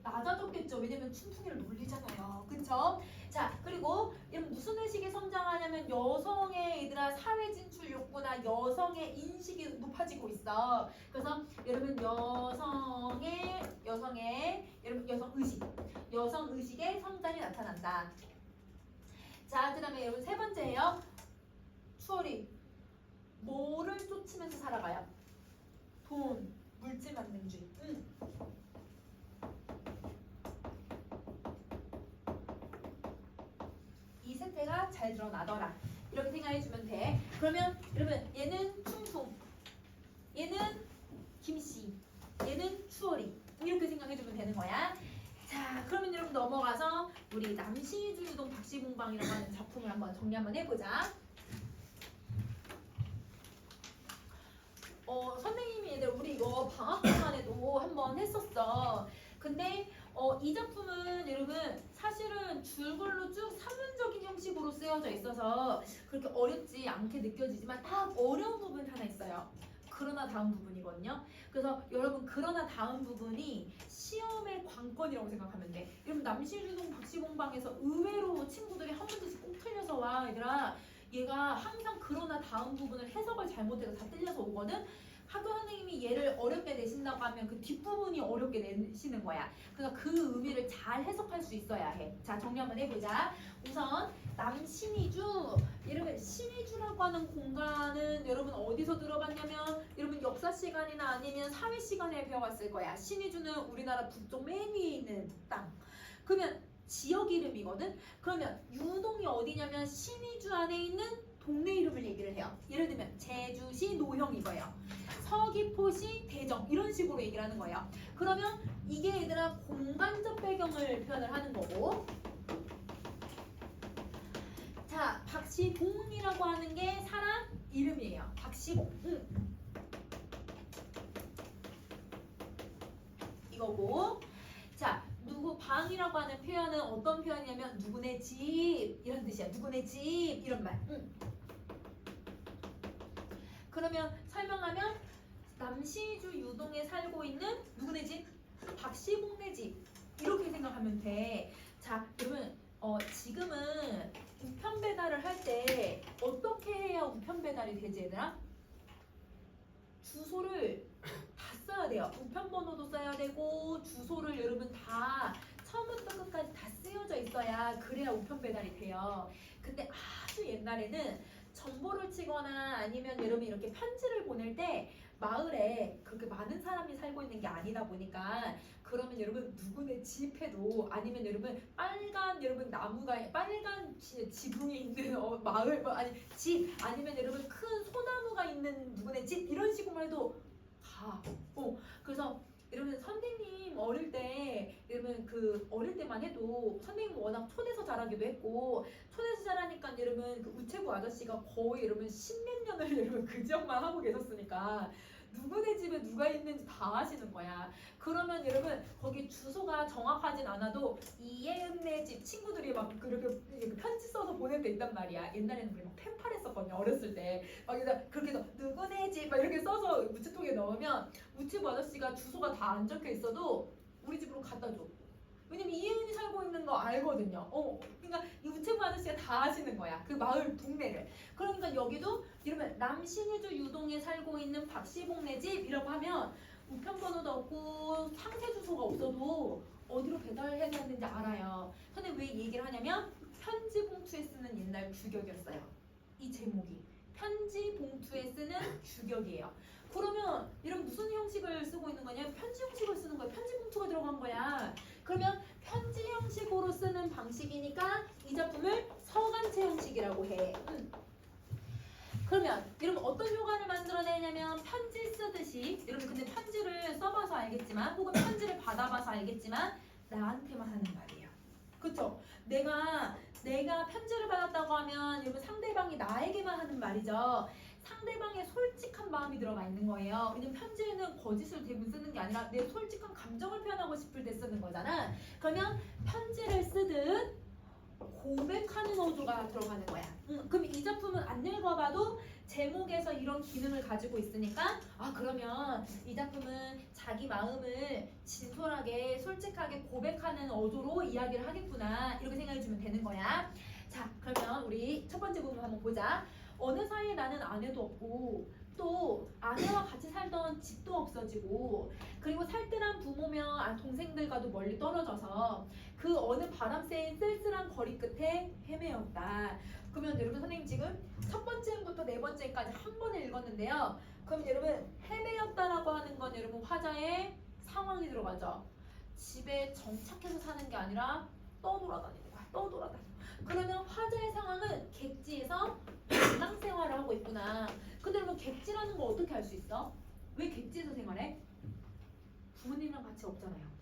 낮아졌겠죠. 왜냐면 춘풍이를 놀리잖아요. 그쵸? 자, 그리고 이런 무슨 의식이 성장하냐면 여성의 얘들아 사회 진출 욕구나 여성의 인식이 높아지고 있어. 그래서 여러분 여성의 여러분 여성 의식의 성장이 나타난다. 자, 그 다음에 여러분 세 번째예요. 추월이 뭐를 쫓으면서 살아가요? 돈, 물질 만능주의. 이 세태가 잘 드러나더라. 이렇게 생각해주면 돼. 그러면 여러분 얘는 충풍, 얘는 김씨, 얘는 추월이. 이렇게 생각해주면 되는 거야. 자, 그러면 여러분 넘어가서 우리 남시주 유동 박시봉방이라고 하는 작품을 한번 정리 한번 해보자. 선생님이 얘들 우리 이거 방학 동안에도 한번 했었어. 근데 이 작품은 여러분 사실은 줄글로 쭉 사문적인 형식으로 쓰여져 있어서 그렇게 어렵지 않게 느껴지지만 딱 어려운 부분 하나 있어요. 그러나 다음 부분이거든요. 그래서 여러분 그러나 다음 부분이 시험의 관건이라고 생각하면 돼. 여러분 남시주동 박시공방에서 의외로 친구들이 한 문제씩 꼭 틀려서 와 얘들아. 얘가 항상 그러나 다음 부분을 해석을 잘못해서 다 틀려서 오거든. 학교 선생님이 얘를 어렵게 내신다고 하면 그 뒷부분이 어렵게 내시는 거야. 그러니까 그 의미를 잘 해석할 수 있어야 해. 자, 정리 한번 해보자. 우선 남신의주, 여러분 신의주라고 하는 공간은 여러분 어디서 들어봤냐면 여러분 역사 시간이나 아니면 사회 시간에 배워왔을 거야. 신의주는 우리나라 북쪽 맨 위에 있는 땅. 그러면 지역 이름이거든. 그러면 유동이 어디냐면 신의주 안에 있는 동네 이름을 얘기를 해요. 예를 들면 제주시 노형 이거예요. 서귀포시 대정 이런 식으로 얘기를 하는 거예요. 그러면 이게 얘들아 공간적 배경을 표현을 하는 거고, 자 박시봉이라고 하는 게 사람 이름이에요. 박시봉 이거고, 자 누구 방이라고 하는 표현은 어떤 표현이냐면 누구네 집 이런 뜻이야. 누구네 집 이런 말. 그러면 설명하면 남시주 유동에 살고 있는 누구네 집? 박시봉네 집. 이렇게 생각하면 돼. 자, 여러분 지금은 우편 배달을 할 때 어떻게 해야 우편 배달이 되지 얘들아? 주소를 다 써야 돼요. 우편 번호도 써야 되고 주소를 여러분 다 처음부터 끝까지 다 쓰여져 있어야 그래야 우편 배달이 돼요. 근데 아주 옛날에는 정보를 치거나 아니면 여러분 이렇게 편지를 보낼 때 마을에 그렇게 많은 사람이 살고 있는 게 아니다 보니까 그러면 여러분 누구네 집에도 아니면 여러분 빨간 여러분 나무가 빨간 지붕이 있는 마을 아니 집 아니면 여러분 큰 소나무가 있는 누구네 집 이런 식으로 해도 가. 그래서 여러분 선생님 어릴 때 여러분 그 어릴 때만 해도 선생님 워낙 촌에서 자라기도 했고 촌에서 자라니까 여러분 그 우체부 아저씨가 거의 여러분 십몇 년을 여러분 그 지역만 하고 계셨으니까 누구네 집에 누가 있는지 다 아시는 거야. 그러면 여러분 거기 주소가 정확하진 않아도 이예은네 집 친구들이 막 그렇게 편지 써서 보낼 때 있단 말이야. 옛날에는 그냥 펜팔 했었거든요. 어렸을 때. 막 그렇게 해서 누구네 집 막 이렇게 써서 우체통에 넣으면 우체부 아저씨가 주소가 다 안 적혀 있어도 우리 집으로 갖다 줘. 왜냐면 이예은이 살고 있는 거 알거든요. 그러니까 이 우체부 아저씨가 다 아시는 거야. 그 마을 동네를. 그러니까 여기도 이러면 남신의주 유동에 살고 있는 박시봉네 집이라고 하면 우편번호도 없고 상세 주소가 없어도 어디로 배달해야 되는지 알아요. 근데 왜 이 얘기를 하냐면 편지 봉투에 쓰는 옛날 규격이었어요. 이 제목이 편지 봉투에 쓰는 규격이에요. 그러면 이런 무슨 형식을 쓰고 있는 거냐? 편지 형식을 쓰는 거야. 편지 봉투가 들어간 거야. 그러면 편지 형식으로 쓰는 방식이니까 이 작품을 서간체 형식이라고 해. 그러면 여러분 어떤 효과를 만들어내냐면 편지 쓰듯이 여러분 근데 편지를 써봐서 알겠지만 혹은 편지를 받아봐서 알겠지만 나한테만 하는 말이에요. 그쵸? 내가 편지를 받았다고 하면 여러분 상대방이 나에게만 하는 말이죠. 상대방의 솔직한 마음이 들어가 있는 거예요. 왜냐면 편지에는 거짓을 대부분 쓰는 게 아니라 내 솔직한 감정을 표현하고 싶을 때 쓰는 거잖아. 그러면 편지를 쓰듯 고백하는 어조가 들어가는 거야. 그럼 이 작품은 안 읽어봐도 제목에서 이런 기능을 가지고 있으니까 그러면 이 작품은 자기 마음을 진솔하게 솔직하게 고백하는 어조로 이야기를 하겠구나 이렇게 생각해주면 되는 거야. 자, 그러면 우리 첫 번째 부분 한번 보자. 어느 사이에 나는 안 해도 없고 또 아내와 같이 살던 집도 없어지고 그리고 살뜰한 부모며 동생들과도 멀리 떨어져서 그 어느 바람 쐬인 쓸쓸한 거리 끝에 헤매었다. 그러면 여러분 선생님 지금 첫 번째부터 네 번째까지 한 번에 읽었는데요. 그럼 여러분 헤매였다라고 하는 건 여러분 화자의 상황이 들어가죠. 집에 정착해서 사는 게 아니라 떠돌아다니는 거야. 떠돌아다니는 거야. 그러면 화자의 상황은 객지에서 방랑 생활을 하고 있구나. 근데 여러분 객지라는 거 어떻게 알 수 있어? 왜 객지에서 생활해? 부모님이랑 같이 없잖아요.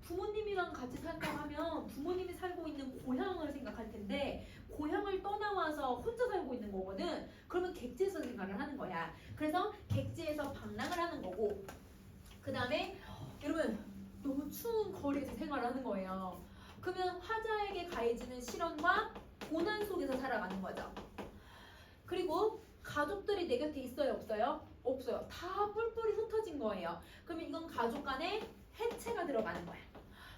부모님이랑 같이 산다고 하면 부모님이 살고 있는 고향을 생각할 텐데 고향을 떠나와서 혼자 살고 있는 거거든. 그러면 객지에서 생활을 하는 거야. 그래서 객지에서 방랑을 하는 거고 그 다음에 여러분 너무 추운 거리에서 생활을 하는 거예요. 그러면 화자에게 가해지는 시련과 고난 속에서 살아가는 거죠. 그리고 가족들이 내 곁에 있어요? 없어요? 없어요. 다 뿔뿔이 흩어진 거예요. 그러면 이건 가족 간의 해체가 들어가는 거야.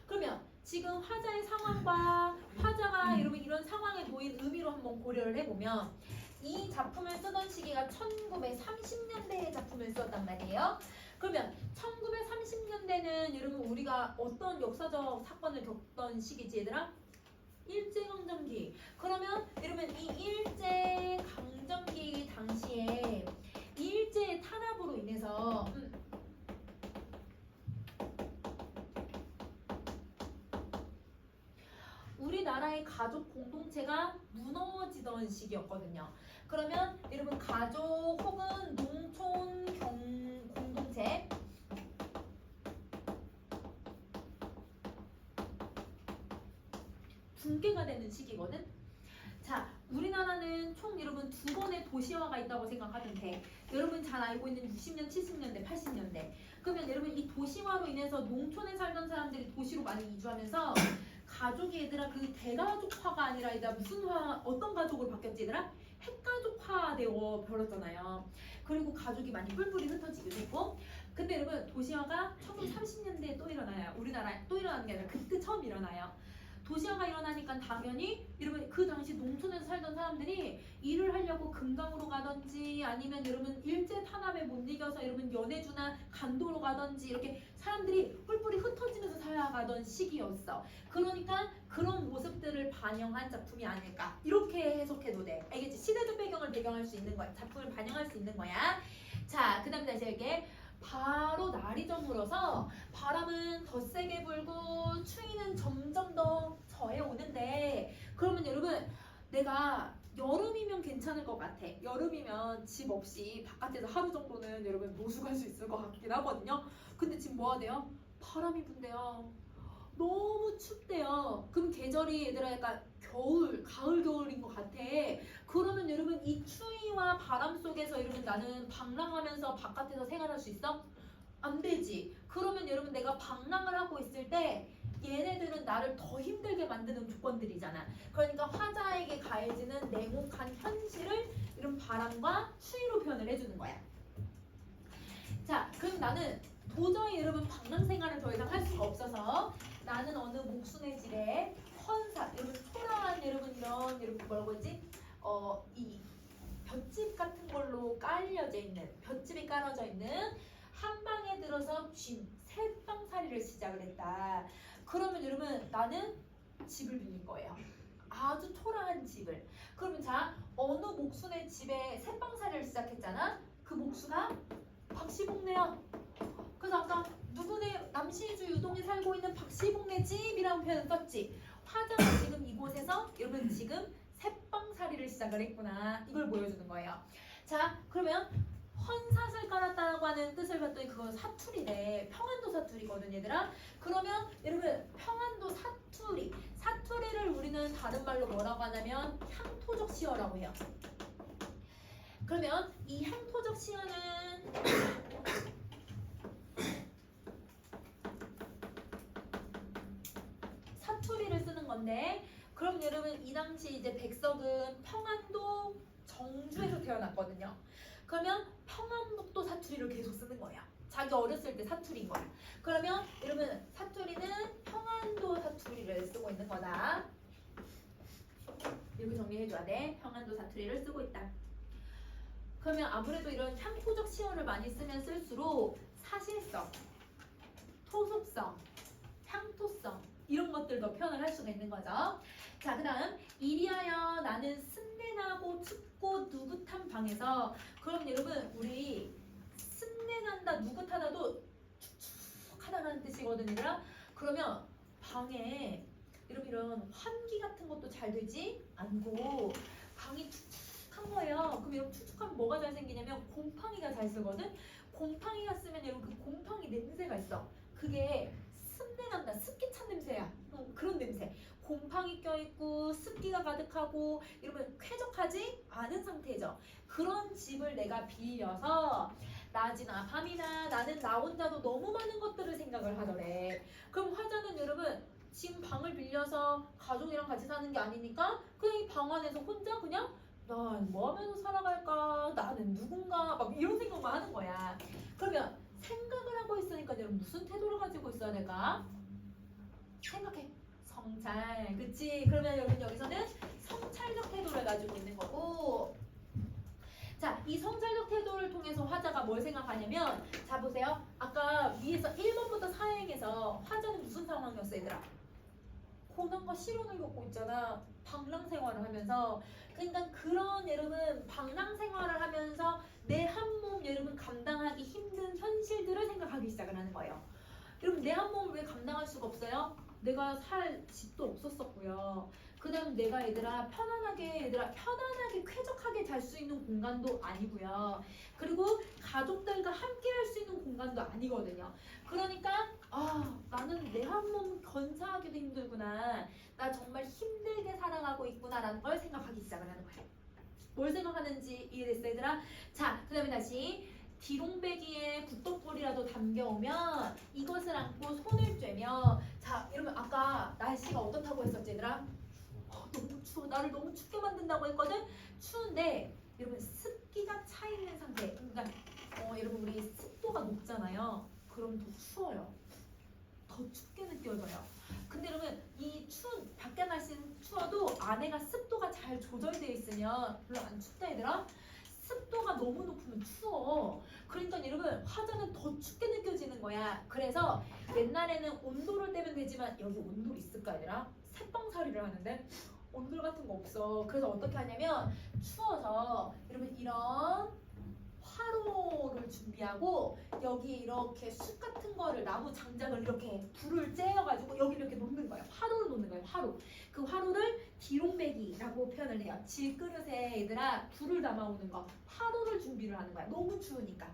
그러면 지금 화자의 상황과 화자가 여러분 이런 상황에 놓인 의미로 한번 고려를 해보면 이 작품을 쓰던 시기가 1930년대의 작품을 썼단 말이에요. 그러면 1930년대는 여러분 우리가 어떤 역사적 사건을 겪던 시기지 얘들아? 일제강점기. 그러면 여러분 이 일제강점기 당시에 일제의 탄압으로 인해서 우리나라의 가족 공동체가 무너지던 시기였거든요. 그러면 여러분 가족 혹은 농촌 공동체 붕괴가 되는 시기거든. 자, 우리나라는 총 여러분 두 번의 도시화가 있다고 생각하면 돼. 여러분 잘 알고 있는 60년, 70년대, 80년대. 그러면 여러분 이 도시화로 인해서 농촌에 살던 사람들이 도시로 많이 이주하면서 가족이 얘들아 그 대가족화가 아니라 얘들아 무슨 어떤 가족으로 바뀌었지 얘들아? 핵가족화 되어 버렸잖아요. 그리고 가족이 많이 뿔뿔이 흩어지게 됐고 근데 여러분 도시화가 1930년대에 또 일어나요. 우리나라에 또 일어나는 게 아니라 그때 처음 일어나요. 도시화가 일어나니까 당연히 여러분 그 당시 농촌에서 살던 사람들이 일을 하려고 금강으로 가든지 아니면 여러분 일제 탄압에 못 이겨서 여러분 연해주나 간도로 가든지 이렇게 사람들이 뿔뿔이 흩어지면서 살아가던 시기였어. 그러니까 그런 모습들을 반영한 작품이 아닐까 이렇게 해석해도 돼. 알겠지? 시대적 배경을 배경할 수 있는 거야. 작품을 반영할 수 있는 거야. 자, 그 다음 다시 이렇게 바로 날이 저물어서 바람은 더 세게 불고 추위는 점점 더 저해오는데 그러면 여러분 내가 여름이면 괜찮을 것 같아. 여름이면 집 없이 바깥에서 하루 정도는 여러분 노숙할 수 있을 것 같긴 하거든요. 근데 지금 뭐 하대요? 바람이 분대요. 너무 춥대요. 그럼 계절이 얘들아 약간 겨울, 가을, 겨울인 것 같아. 그러면 여러분 이 추위와 바람 속에서 여러분 나는 방랑하면서 바깥에서 생활할 수 있어? 안 되지. 그러면 여러분 내가 방랑을 하고 있을 때 얘네들은 나를 더 힘들게 만드는 조건들이잖아. 그러니까 화자에게 가해지는 냉혹한 현실을 이런 바람과 추위로 표현을 해주는 거야. 자, 그럼 나는 도저히 여러분 방랑 생활을 더 이상 할 수가 없어서 나는 어느 목순의 질에 헌사, 여러분 초라한 여러분 이런 여러분 뭐라고 하지? 이 볏짚 같은 걸로 깔려져 있는 볏짚이 깔아져 있는 한 방에 들어서 새방살이를 시작을 했다. 그러면 여러분 나는 집을 빌릴 거예요. 아주 초라한 집을. 그러면 자 어느 목순의 집에 새방살이를 시작했잖아. 그 목수가 박시복네야. 그래서 아까 누구네 남신주 유동에 살고 있는 박시복네 집이라는 표현을 썼지. 화자가 지금 이곳에서 여러분 지금 새방살이를 시작을 했구나. 이걸 보여주는 거예요. 자 그러면 헌사슬 깔았다고 하는 뜻을 봤더니 그건 사투리래. 평안도 사투리거든 얘들아. 그러면 여러분 평안도 사투리를 우리는 다른 말로 뭐라고 하냐면 향토적 시어라고 해요. 그러면 이 향토적 시어는 사투리를 쓰는 건데 그럼 여러분 이 당시 이제 백석은 평안도 정주에서 태어났거든요. 그러면 평안북도 사투리를 계속 쓰는 거야. 자기 어렸을 때 사투리인 거야. 그러면 여러분 사투리는 평안도 사투리를 쓰고 있는 거다. 이렇게 정리해줘야 돼. 평안도 사투리를 쓰고 있다. 그러면 아무래도 이런 향토적 시어를 많이 쓰면 쓸수록 사실성, 토속성, 향토성 이런 것들도 표현을 할 수가 있는 거죠. 자, 그다음 이리하여 나는 쓴내나고 춥고 누긋한 방에서. 그럼 여러분 우리 쓴내난다 누긋하다도 축축하다는 뜻이거든요. 얘들아. 그러면 방에 여러분 이런 환기 같은 것도 잘 되지 않고 방이 축축한 거예요. 그럼 여러분 축축하면 뭐가 잘 생기냐면 곰팡이가 잘 쓰거든. 곰팡이가 쓰면 여러분 그 곰팡이 냄새가 있어. 그게 습내난다. 습기 찬 냄새야. 그런 냄새. 곰팡이 껴있고 습기가 가득하고 이러면 쾌적하지 않은 상태죠. 그런 집을 내가 빌려서 낮이나 밤이나 나는 나 혼자도 너무 많은 것들을 생각을 하더래. 그럼 화자는 여러분 지금 방을 빌려서 가족이랑 같이 사는 게 아니니까 그냥 이 방 안에서 혼자 그냥 나 뭐 하면서 살아갈까? 나는 누군가? 막 이런 생각만 하는 거야. 그러면 생각을 하고 있으니까 여러분 무슨 태도를 가지고 있어야 될까? 생각해. 성찰. 그치? 그러면 여러분 여기서는 성찰적 태도를 가지고 있는 거고, 자, 이 성찰적 태도를 통해서 화자가 뭘 생각하냐면, 자 보세요. 아까 위에서 1번부터 사행에서 화자는 무슨 상황이었어 얘들아? 고난과 시련을 겪고 있잖아. 방랑 생활을 하면서. 그러니까 그런 여러분 방랑 생활을 하면서 내 한 몸 여러분 감당하기 힘든 현실들을 생각하기 시작을 하는 거예요. 여러분 내 한 몸을 왜 감당할 수가 없어요? 내가 살 집도 없었었고요. 그 다음 내가 얘들아 편안하게 쾌적하게 잘 수 있는 공간도 아니고요. 그리고 가족들과 함께 할 수 있는 공간도 아니거든요. 그러니까 나는 내 한 몸 건사하기도 힘들구나. 나 정말 힘들게 살아가고 있구나라는 걸 생각하기 시작을 하는 거예요. 뭘 생각하는지 이해됐어 얘들아? 자, 그 다음에 다시 디롱배기에 굿떡불이라도 담겨오면 이것을 안고 손을 쬐며. 자, 이러면 아까 날씨가 어떻다고 했었지 얘들아? 너무 추워. 나를 너무 춥게 만든다고 했거든? 추운데 여러분 습기가 차 있는 상태. 그러니까 여러분 우리 습도가 높잖아요. 그럼 더 추워요. 더 춥게 느껴져요. 근데 여러분 이 추운 밖에 날씨는 추워도 안에가 습도가 잘 조절되어 있으면 별로 안 춥다 얘들아. 습도가 너무 높으면 추워. 그러니까 여러분 화자는 더 춥게 느껴지는 거야. 그래서 옛날에는 온도를 떼면 되지만 여기 온돌 있을까 얘들아? 새빵살이를 하는데 온돌 같은 거 없어. 그래서 어떻게 하냐면 추워서 여러분 이런 화로를 준비하고 여기 이렇게 숯 같은 거를 나무 장작을 이렇게 불을 쬐어가지고 여기 이렇게 놓는 거예요. 화로를 놓는 거예요. 화로. 그 화로를 디롱배기라고 표현을 해요. 질그릇에 얘들아 불을 담아오는 거. 화로를 준비를 하는 거야. 너무 추우니까.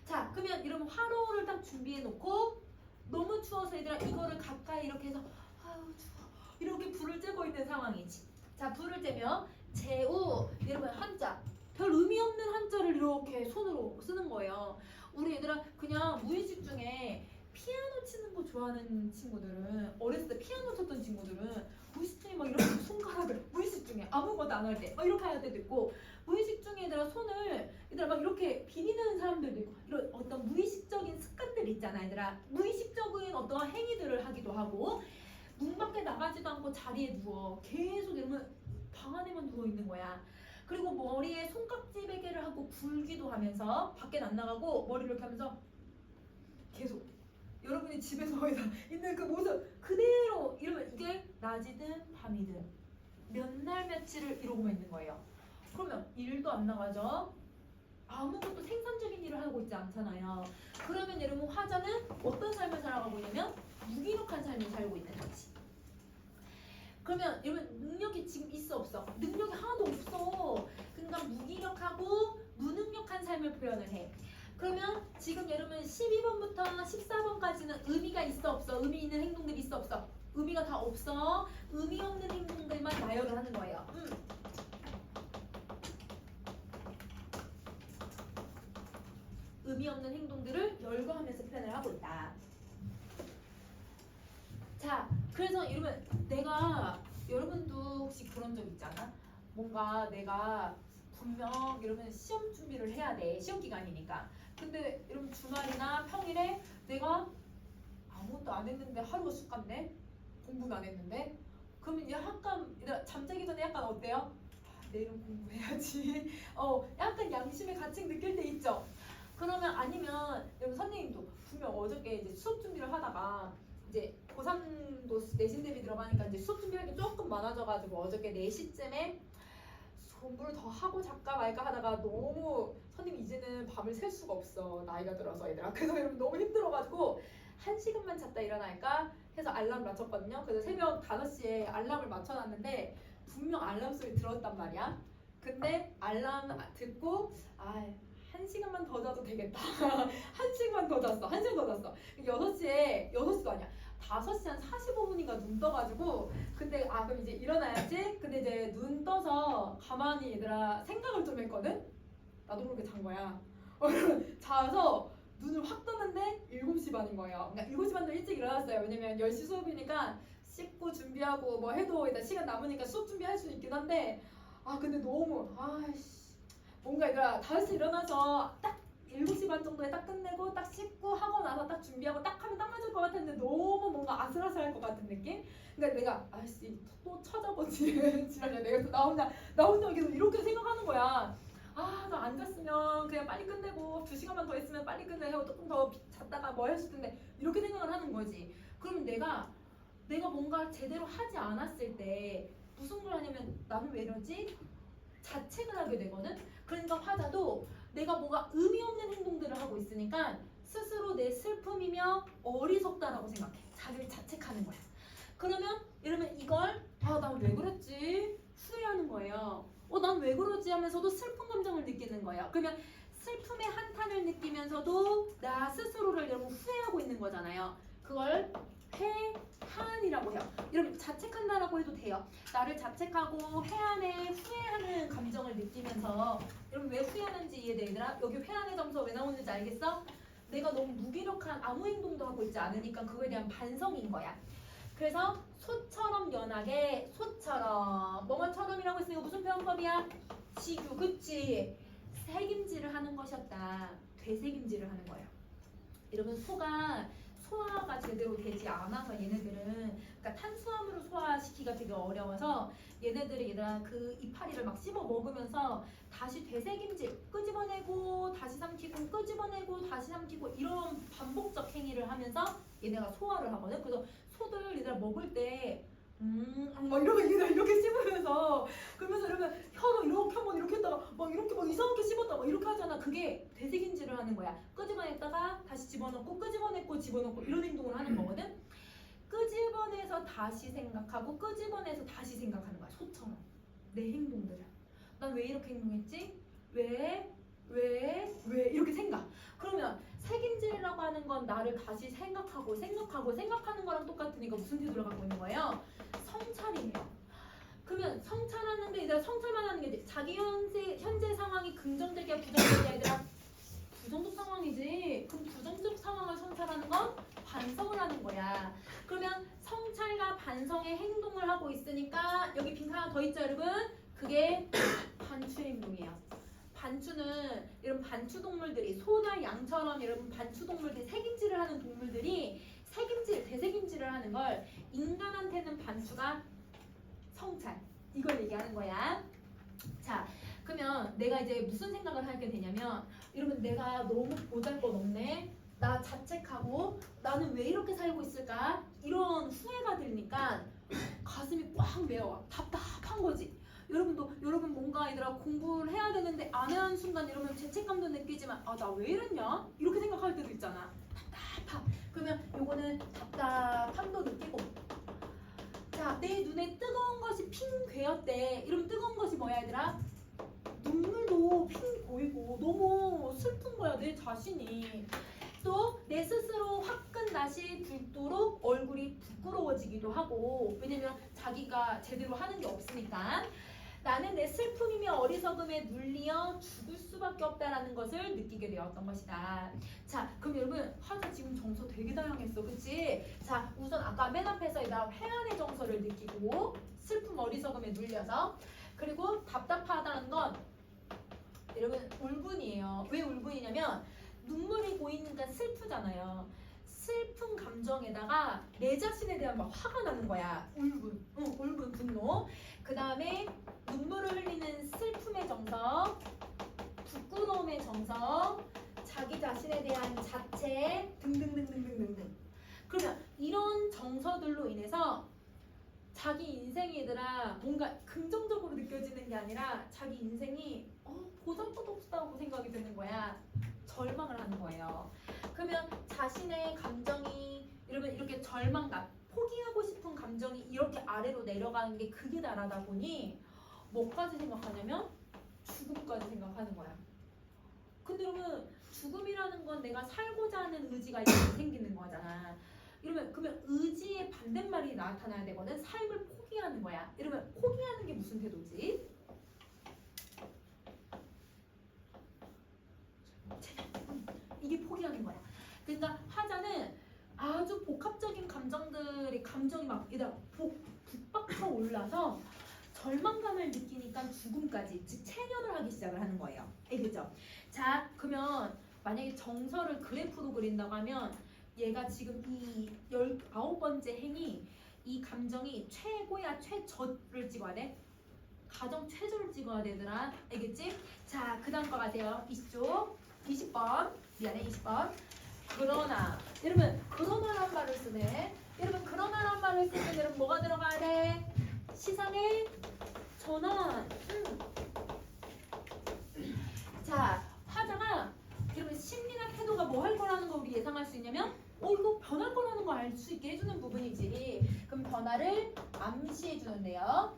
자, 그러면 이러면 화로를 딱 준비해 놓고 너무 추워서 얘들아 이거를 가까이 이렇게 해서 아유 추워 이렇게 불을 쬐고 있는 상황이지. 자, 불을 쬐면 제우 여러분 한자 별 의미 없는 한자를 이렇게 손으로 쓰는 거예요. 우리 얘들아 그냥 무의식 중에 피아노 치는 거 좋아하는 친구들은 어렸을 때 피아노 쳤던 친구들은 무의식 중에 막 이렇게 손가락을 무의식 중에 아무것도 안 할 때 막 이렇게 할 때도 있고 무의식 중에 얘들아 손을 얘들아 막 이렇게 비비는 사람들도 있고 이런 어떤 무의식적인 습관들 있잖아 얘들아. 무의식적인 어떤 행위들을 하기도 하고 문 밖에 나가지도 않고 자리에 누워 계속 이러면 방 안에만 누워 있는 거야. 그리고 머리에 손깍지 베개를 하고 굴기도 하면서 밖에 안 나가고 머리를 이렇게 하면서 계속 여러분이 집에서 있는 그 모습 그대로 이러면 이게 낮이든 밤이든 몇 날 며칠을 이러고만 있는 거예요. 그러면 일도 안 나가죠. 아무것도 생산적인 일을 하고 있지 않잖아요. 그러면 여러분 화자는 어떤 삶을 살아가고 있냐면 무기력한 삶을 살고 있는 거지. 그러면 여러분 능력이 지금 있어 없어? 능력이 하나도 없어. 그러니까 무기력하고 무능력한 삶을 표현을 해. 그러면 지금 여러분 12번부터 14번까지는 의미가 있어 없어? 의미 있는 행동들이 있어 없어? 의미가 다 없어. 의미 없는 행동들만 나열을 하는 거예요. 의미 없는 행동들을 열거하면서 표현을 하고 있다. 자, 그래서 여러분 여러분도 혹시 그런 적 있잖아? 뭔가 내가 분명 여러분 시험 준비를 해야 돼. 시험 기간이니까. 근데 여러분 주말이나 평일에 내가 아무것도 안 했는데 하루가 쑥 갔네? 공부는 안 했는데? 그러면 잠자기 전에 약간 어때요? 내일은 공부해야지. 약간 양심의 선생님도 분명 어저께 이제 수업 준비를 하다가 이제 고3도 내신 대비 들어가니까 이제 수업 준비할 게 조금 많아져가지고 어저께 4시쯤에 공부를 더 하고 잘까 말까 하다가 너무 선생님 이제는 밤을 샐 수가 없어 나이가 들어서 얘들아 그래서 여러분 너무 힘들어가지고 1시간만 잤다 일어날까 해서 알람 맞췄거든요. 그래서 새벽 5시에 알람을 맞춰놨는데 분명 알람 소리 들었단 말이야. 근데 알람 듣고 1시간만 더 자도 되겠다. 1시간 더 잤어. 1시간 더 잤어. 6시도 아니야. 5시 한 45분인가 눈 떠가지고 근데 그럼 이제 일어나야지. 근데 이제 눈 떠서 가만히 얘들아 생각을 좀 했거든. 나도 모르게 잔 거야. 자서 눈을 확 떴는데 7시 반인 거예요. 그러니까 7시 반도 일찍 일어났어요. 왜냐면 10시 수업이니까 씻고 준비하고 뭐 해도 일단 시간 남으니까 수업 준비할 수 있긴 한데 근데 너무 뭔가 얘들아 5시 일어나서 딱 7시 반 정도에 딱 끝내고 딱 씻고 하고 나서 딱 준비하고 딱 하면 딱 맞을 것 같았는데 너무 뭔가 아슬아슬할 것 같은 느낌? 그러니까 내가 또 찾아보지 지랄이야. 내가 또 나 혼자 계속 이렇게 생각하는 거야. 나 안 잤으면 그냥 빨리 끝내고 2시간만 더 있으면 빨리 끝내고 조금 더 잤다가 뭐 했을 텐데 이렇게 생각을 하는 거지. 그러면 내가 뭔가 제대로 하지 않았을 때 무슨 걸 하냐면 나는 왜 이러지? 자책을 하게 되거든. 그러니까 화자도 내가 뭐가 의미 없는 행동들을 하고 있으니까 스스로 내 슬픔이며 어리석다라고 생각해. 자기를 자책하는 거야. 그러면 이러면 이걸 난 왜 그랬지? 후회하는 거예요. 난 왜 그러지 하면서도 슬픈 감정을 느끼는 거예요. 그러면 슬픔의 한탄을 느끼면서도 나 스스로를 여러분 후회하고 있는 거잖아요. 그걸 회한이라고 해요. 여러분 자책한다라고 해도 돼요. 나를 자책하고 회한에 후회하는 감정을 느끼면서 여러분 왜 후회하는지 이해돼 얘들아? 여기 회한의 점수가 왜 나오는지 알겠어? 내가 너무 무기력한 아무 행동도 하고 있지 않으니까 그거에 대한 반성인 거야. 그래서 소처럼 연하게 소처럼 뭐뭐처럼이라고 했으니까 무슨 표현법이야? 지규 그치? 색임질을 하는 것이었다. 되새김질을 하는 거예요. 여러분 소화가 제대로 되지 않아서 얘네들은 그러니까 탄수화물을 소화시키기가 되게 어려워서 얘네들이 그 이파리를 막 씹어 먹으면서 다시 되새김질 끄집어내고 다시 삼키고 끄집어내고 다시 삼키고 이런 반복적 행위를 하면서 얘네가 소화를 하거든. 그래서 소들 얘들아 먹을 때 막 이렇게 씹으면서 그러면서 이러면 혀로 이렇게 한번 이렇게 했다가 막 이렇게 막 이상하게 씹었다 막 이렇게 하잖아. 그게 되새김질을 하는 거야. 끄집어냈다가 다시 집어넣고 끄집어냈고 집어넣고 이런 행동을 하는 거거든. 끄집어내서 다시 생각하고 끄집어내서 다시 생각하는 거야. 소처럼 내 행동들을 난 왜 이렇게 행동했지? 왜 이렇게 생각. 그러면 색임질이라고 하는 건 나를 다시 생각하는 거랑 똑같으니까 무슨 태도를 갖고 있는 거예요? 성찰이에요. 그러면 성찰하는데 얘들아 성찰만 하는 게 자기 현재 상황이 긍정적이야 부정적이야 얘들아? 부정적 상황이지. 그럼 부정적 상황을 성찰하는 건 반성을 하는 거야. 그러면 성찰과 반성의 행동을 하고 있으니까 여기 빈칸 하나 더 있죠 여러분? 그게 반추 행동이에요. 반추는 이런 반추 동물들이 소나 양처럼 여러분 반추 동물들 색임질을 하는 동물들이 되새김질을 하는 걸 인간한테는 반추가 성찰 이걸 얘기하는 거야. 자 그러면 내가 이제 무슨 생각을 하게 되냐면 여러분 내가 너무 보잘것없네. 나 자책하고 나는 왜 이렇게 살고 있을까? 이런 후회가 들니까 가슴이 꽉 메워 답답한 거지. 여러분 뭔가 얘들아 공부를 해야 되는데 안 하는 순간 이러면 죄책감도 느끼지만 나 왜 이랬냐? 이렇게 생각할 때도 있잖아. 답답함. 그러면 요거는 답답함도 느끼고 자 내 눈에 뜨거운 것이 핑 괴었대. 이러면 뜨거운 것이 뭐야 얘들아? 눈물도 핑 보이고 너무 슬픈 거야 내 자신이. 또 내 스스로 화끈다시 붉도록 얼굴이 부끄러워지기도 하고 왜냐면 자기가 제대로 하는 게 없으니까 나는 내 슬픔이며 어리석음에 눌리어 죽을 수밖에 없다라는 것을 느끼게 되었던 것이다. 자 그럼 여러분 화자 지금 정서 되게 다양했어 그치? 자 우선 아까 맨 앞에서 회한의 정서를 느끼고 슬픔 어리석음에 눌려서 그리고 답답하다는 건 여러분 울분이에요. 왜 울분이냐면 눈물이 고이니까 슬프잖아요. 슬픈 감정에다가 내 자신에 대한 막 화가 나는 거야. 울분, 분노. 그 다음에 눈물을 흘리는 슬픔의 정서, 부끄러움의 정서, 자기 자신에 대한 자체 등등등등등등등. 그러면 이런 정서들로 인해서 자기 인생이 얘들아 뭔가 긍정적으로 느껴지는 게 아니라 자기 인생이 보잘것없다고 생각이 드는 거야. 절망을 하는 거예요. 그러면 자신의 감정이 이러면 이렇게 절망감, 포기하고 싶은 감정이 이렇게 아래로 내려가는 게 극이 다르다 보니 뭐까지 생각하냐면 죽음까지 생각하는 거야. 근데 여러분 죽음이라는 건 내가 살고자 하는 의지가 생기는 거잖아. 이러면 그러면 의지의 반대말이 나타나야 되거든. 삶을 포기하는 거야. 이러면 포기하는 게 무슨 태도지? 이게 포기하는 거야. 그러니까 화자는 아주 복합적인 감정이 막 북박쳐 올라서 절망감을 느끼니까 죽음까지, 즉 체념을 하기 시작을 하는 거예요. 알겠죠? 자, 그러면 만약에 정서를 그래프로 그린다고 하면 얘가 지금 이 19번째 행이 이 감정이 최고야 최저를 찍어야 돼? 가정 최저를 찍어야 되더라. 알겠지? 자, 그 다음 거 가세요. 20번. 미안해, 20번. 그러나, 여러분, 그러나란 말을 쓰네. 여러분, 그러나란 말을 쓰면 여러분 뭐가 들어가야 돼? 시상의 전환. 자, 화자가 여러분 심리나 태도가 뭐 할 거라는 거 우리 예상할 수 있냐면 이거 변할 거라는 거 알 수 있게 해주는 부분이지. 그럼 변화를 암시해 주는데요.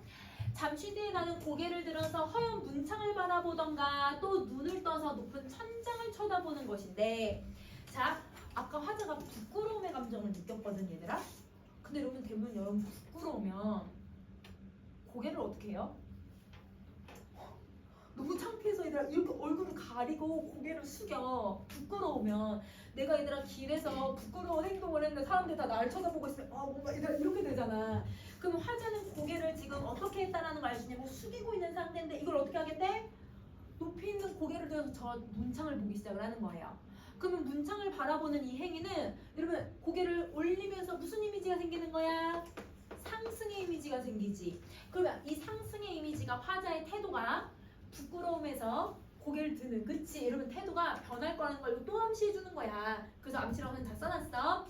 잠시 뒤에 나는 고개를 들어서 허연 문창을 바라보던가 또 눈을 떠서 높은 천장을 쳐다보는 것인데, 자, 아까 화자가 부끄러움의 감정을 느꼈거든 얘들아. 근데 여러분 대부분 여러분 부끄러우면 고개를 어떻게 해요? 너무 창피해서 얘들아 이렇게 얼굴을 가리고 고개를 숙여. 부끄러우면 내가 얘들아 길에서 부끄러운 행동을 했는데 사람들이 다 나를 쳐다보고 있으면 뭔가 얘들아 이렇게 되잖아. 그럼 화자는 고개를 지금 어떻게 했다라는 걸 알 수 있냐면 숙이고 있는 상태인데 이걸 어떻게 하겠대? 높이 있는 고개를 들어서 저 문창을 보기 시작을 하는 거예요. 그러면 문창을 바라보는 이 행위는 여러분 고개를 올리면서 무슨 이미지가 생기는 거야? 상승의 이미지가 생기지. 그러면 이 상승의 이미지가 화자의 태도가 부끄러움에서 고개를 드는, 그치? 이러면 태도가 변할 거라는 걸 또 암시해 주는 거야. 그래서 암시라고는 다 써놨어.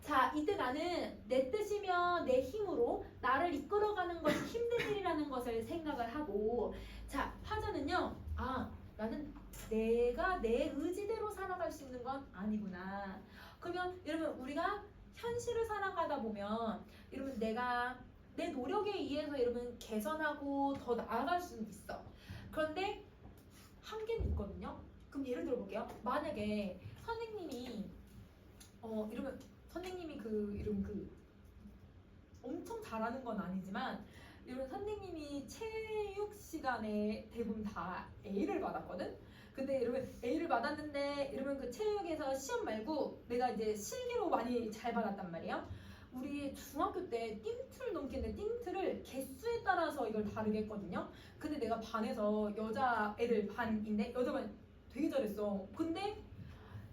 자, 이때 나는 내 뜻이며 내 힘으로 나를 이끌어가는 것이 힘든 일이라는 것을 생각을 하고, 자, 화자는요, 나는 내가 내 의지대로 살아갈 수 있는 건 아니구나. 그러면 여러분 우리가 현실을 살아가다 보면 여러분 내가 내 노력에 의해서 여러분 개선하고 더 나아갈 수는 있어. 그런데 한계는 있거든요. 그럼 예를 들어 볼게요. 만약에 선생님이 이러면 선생님이 엄청 잘하는 건 아니지만 이런 선생님이 체육 시간에 대부분 다 A를 받았거든. 근데 이러면 A를 받았는데 이러면 그 체육에서 시험 말고 내가 이제 실기로 많이 잘 받았단 말이에요. 우리 중학교 때 띵틀 넘기는데 띵틀을 개수에 따라서 이걸 다르게 했거든요. 근데 내가 반에서 여자애들 반인데 여자반 되게 잘했어. 근데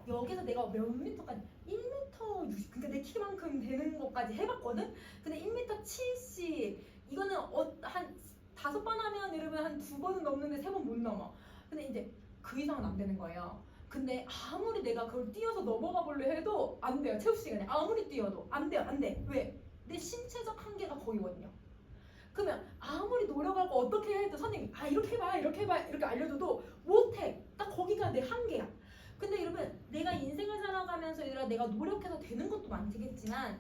여기서 내가 몇 미터까지 1m 60, 그러니까 내 키만큼 되는 것까지 해봤거든. 근데 1m 70 이거는 한 5번 하면 이러면 한 2번은 넘는데 3번 못 넘어. 근데 이제 그 이상은 안 되는 거예요. 근데 아무리 내가 그걸 뛰어서 넘어가 보려 해도 안 돼요. 체육 시간에 아무리 뛰어도 안 돼요. 안 돼. 왜? 내 신체적 한계가 거기거든요. 그러면 아무리 노력하고 어떻게 해도 선생님이 이렇게 해봐 이렇게 해봐 이렇게 알려줘도 못해. 딱 거기가 내 한계야. 근데 여러분 내가 인생을 살아가면서 얘들아 내가 노력해서 되는 것도 많겠지만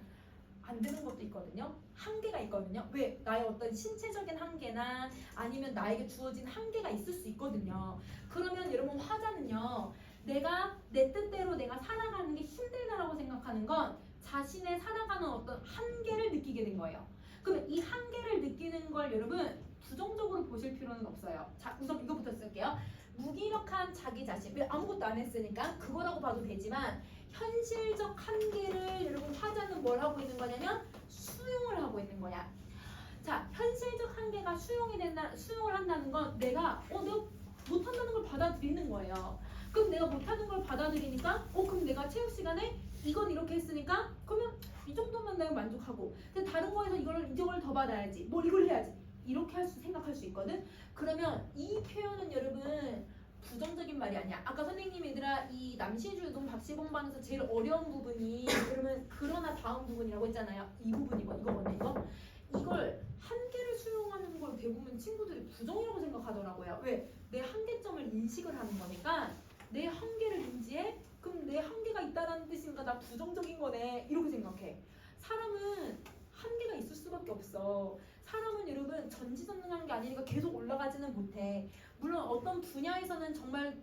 안 되는 것도 있거든요. 한계가 있거든요. 왜? 나의 어떤 신체적인 한계나 아니면 나에게 주어진 한계가 있을 수 있거든요. 그러면 여러분 화자는요. 내가 내 뜻대로 내가 살아가는 게 힘들다라고 생각하는 건 자신의 살아가는 어떤 한계를 느끼게 된 거예요. 그러면 이 한계를 느끼는 걸 여러분 부정적으로 보실 필요는 없어요. 자, 우선 이거부터 쓸게요. 무기력한 자기 자신. 왜? 아무것도 안 했으니까 그거라고 봐도 되지만 현실적 한계를 여러분 화자는 뭘 하고 있는 거냐면 수용을 하고 있는 거야. 자, 현실적 한계가 수용을 한다는 건 내가 못한다는 걸 받아들이는 거예요. 그럼 내가 못하는 걸 받아들이니까 그럼 내가 체육 시간에 이건 이렇게 했으니까 그러면 이 정도면 내가 만족하고 근데 다른 거에서 이걸 더 받아야지 뭘 이걸 해야지 이렇게 생각할 수 있거든. 그러면 이 표현은 여러분 부정적인 말이 아니야. 아까 선생님이 얘들아 이 남시주동 박시봉방에서 제일 어려운 부분이 그러면 그러나 다음 부분이라고 했잖아요. 이 부분이고 이거거든요. 이걸 한계를 수용하는 걸 대부분 친구들이 부정이라고 생각하더라고요. 왜? 내 한계점을 인식을 하는 거니까 내 한계를 인지해? 그럼 내 한계가 있다는 뜻인가? 나 부정적인 거네. 이렇게 생각해. 사람은 한계가 있을 수밖에 없어. 사람은 여러분 전지전능한 게 아니니까 계속 올라가지는 못해. 물론 어떤 분야에서는 정말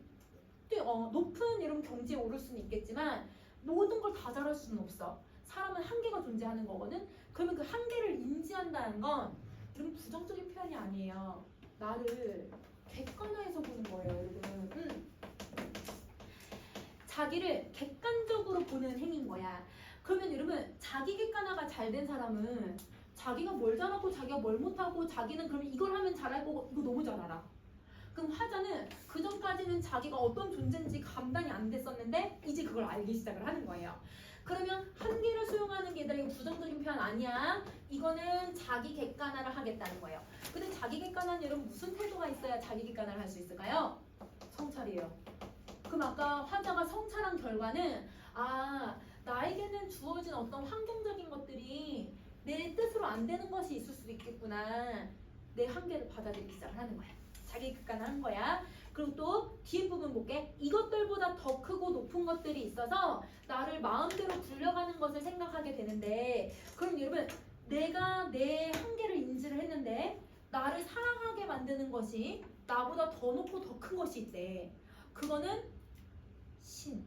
높은 이런 경지에 오를 수는 있겠지만 모든 걸 다 잘할 수는 없어. 사람은 한계가 존재하는 거거든. 그러면 그 한계를 인지한다는 건 이런 부정적인 표현이 아니에요. 나를 객관화해서 보는 거예요, 여러분. 자기를 객관적으로 보는 행위인 거야. 그러면 여러분 자기 객관화가 잘 된 사람은 자기가 뭘 잘하고 자기가 뭘 못하고 자기는 그러면 이걸 하면 잘할 거고 이거 너무 잘 알아. 그럼 화자는 그 전까지는 자기가 어떤 존재인지 감당이 안 됐었는데 이제 그걸 알기 시작을 하는 거예요. 그러면 한계를 수용하는 게 얘들아 이거 부정적인 표현 아니야. 이거는 자기 객관화를 하겠다는 거예요. 근데 자기 객관화는 여러분 무슨 태도가 있어야 자기 객관화를 할 수 있을까요? 성찰이에요. 그럼 아까 화자가 성찰한 결과는 나에게는 주어진 어떤 환경적인 것들이 내 뜻으로 안 되는 것이 있을 수도 있겠구나. 내 한계를 받아들이기 시작을 하는 거야. 자기 객관화한 거야. 그리고 또 뒤에 부분 볼게. 이것들보다 더 크고 높은 것들이 있어서 나를 마음대로 굴려가는 것을 생각하게 되는데 그럼 여러분 내가 내 한계를 인지를 했는데 나를 사랑하게 만드는 것이 나보다 더 높고 더 큰 것이 있대. 그거는 신,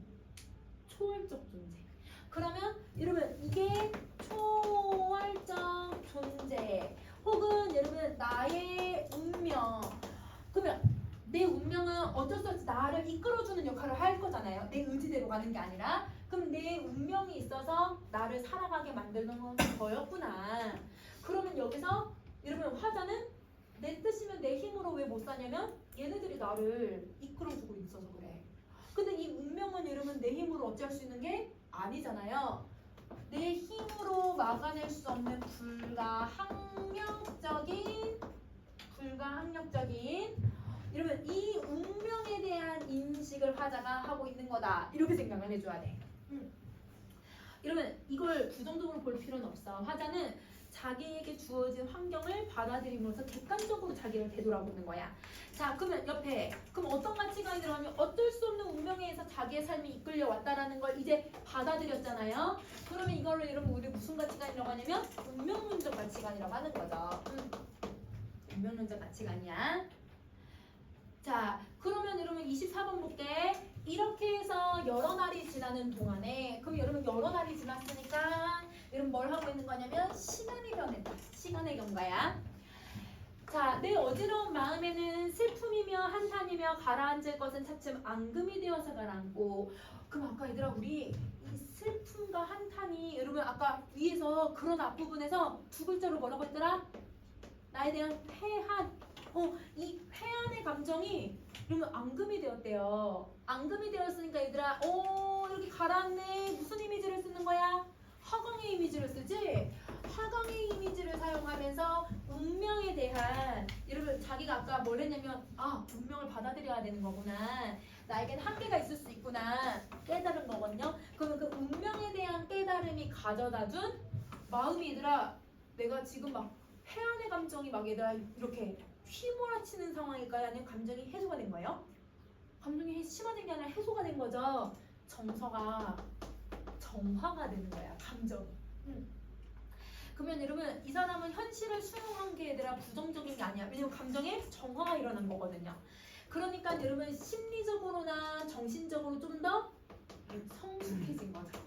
초월적 존재. 그러면 여러분 이게 초월적 존재 혹은 여러분 나의 운명. 그러면 내 운명은 어쩔 수 없이 나를 이끌어주는 역할을 할 거잖아요. 내 의지대로 가는 게 아니라. 그럼 내 운명이 있어서 나를 살아가게 만드는 건 저였구나. 그러면 여기서 여러분 화자는 내 뜻이면 내 힘으로 왜 못 사냐면 얘네들이 나를 이끌어주고 있어서 그래. 근데 이 운명은 여러분 내 힘으로 어찌할 수 있는 게 아니잖아요. 내 힘으로 막아낼 수 없는 불가항력적인 여러분 이 운명에 대한 인식을 화자가 하고 있는 거다. 이렇게 생각을 해줘야 돼. 여러분 이걸 부정적으로 볼 필요는 없어. 화자는 자기에게 주어진 환경을 받아들임으로써 객관적으로 자기를 되돌아보는 거야. 자, 그러면 옆에 그럼 어떤 가치관이 들어가면 어쩔 수 없는 운명에 의해서 자기의 삶이 이끌려 왔다라는 걸 이제 받아들였잖아요. 그러면 이걸로 여러분 우리 무슨 가치관이라고 하냐면 운명론적 가치관이라고 하는 거죠. 운명론적 가치관이야. 자, 그러면 여러분 24번 볼게. 이렇게 해서 여러 날이 지나는 동안에 그럼 여러분 여러 날이 지났으니까 여러분 뭘 하고 있는 거냐면 시간이 변했다. 시간의 경과야. 자, 내 어지러운 마음에는 슬픔이며 한탄이며 가라앉을 것은 차츰 앙금이 되어서 가라앉고. 그럼 아까 얘들아 우리 이 슬픔과 한탄이 여러분 아까 위에서 그런 앞부분에서 두 글자로 뭐라고 했더라? 나에 대한 회한. 이 회한의 감정이 그러면 앙금이 되었대요. 앙금이 되었으니까 얘들아 이렇게 가라앉네. 무슨 이미지를 쓰는 거야? 화광의 이미지를 쓰지? 화광의 이미지를 사용하면서 운명에 대한 여러분 자기가 아까 뭘 했냐면 운명을 받아들여야 되는 거구나. 나에겐 한계가 있을 수 있구나. 깨달은 거거든요. 그러면 그 운명에 대한 깨달음이 가져다준 마음이 얘들아 내가 지금 막 회한의 감정이 막 얘들아 이렇게 휘몰아치는 상황일까요? 아니면 감정이 해소가 된 거예요? 감정이 심화된 게 아니라 해소가 된 거죠. 정화가 되는 거야. 감정이. 그러면 여러분 이 사람은 현실을 수용한 게 얘들아 부정적인 게 아니야. 왜냐면 감정에 정화가 일어난 거거든요. 그러니까 여러분 심리적으로나 정신적으로 좀 더 성숙해진 거죠.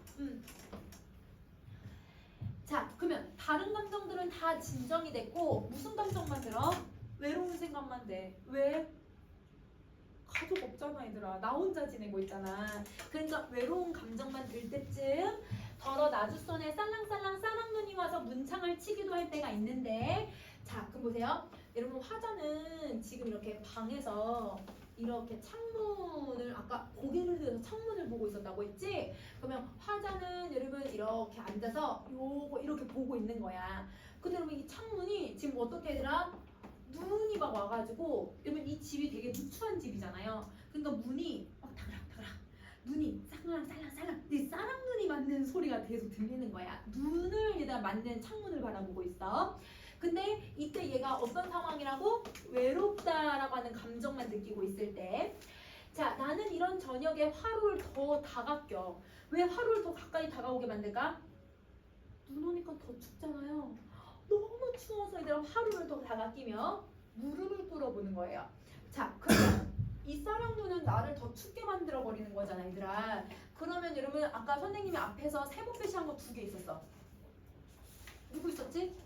자, 그러면 다른 감정들은 다 진정이 됐고 무슨 감정만 들어? 외로운 생각만 돼. 왜? 가족 없잖아 얘들아. 나 혼자 지내고 있잖아. 그러니까 외로운 감정만 들 때쯤 더러 나주선에 살랑살랑 사랑눈이 와서 문창을 치기도 할 때가 있는데 자 그럼 보세요. 여러분 화자는 지금 이렇게 방에서 이렇게 창문을 아까 고개를 들어서 창문을 보고 있었다고 했지? 그러면 화자는 여러분 이렇게 앉아서 요거 이렇게 보고 있는 거야. 근데 여러분 이 창문이 지금 어떻게 되더라? 눈이 막 와가지고 여러분 이 집이 되게 누추한 집이잖아요. 그러니까 문이 막 다그락다그락 눈이 살랑살랑살랑 네 쌀랑 눈이 맞는 소리가 계속 들리는 거야. 눈을 얘다 맞는 창문을 바라보고 있어. 근데 이때 얘가 어떤 상황이라고? 외롭다라고 하는 감정만 느끼고 있을 때. 자, 나는 이런 저녁에 화로를 더 다가껴. 왜 화로를 더 가까이 다가오게 만들까? 눈 오니까 더 춥잖아요. 너무 추워서 얘들아 화로를 더 다가끼며 무릎을 꿇어보는 거예요. 자, 그러면 이 쌀랑눈은 나를 더 춥게 만들어 버리는 거잖아, 얘들아. 그러면 여러분 아까 선생님이 앞에서 세모 표시한 거 2개 있었어. 누구 있었지?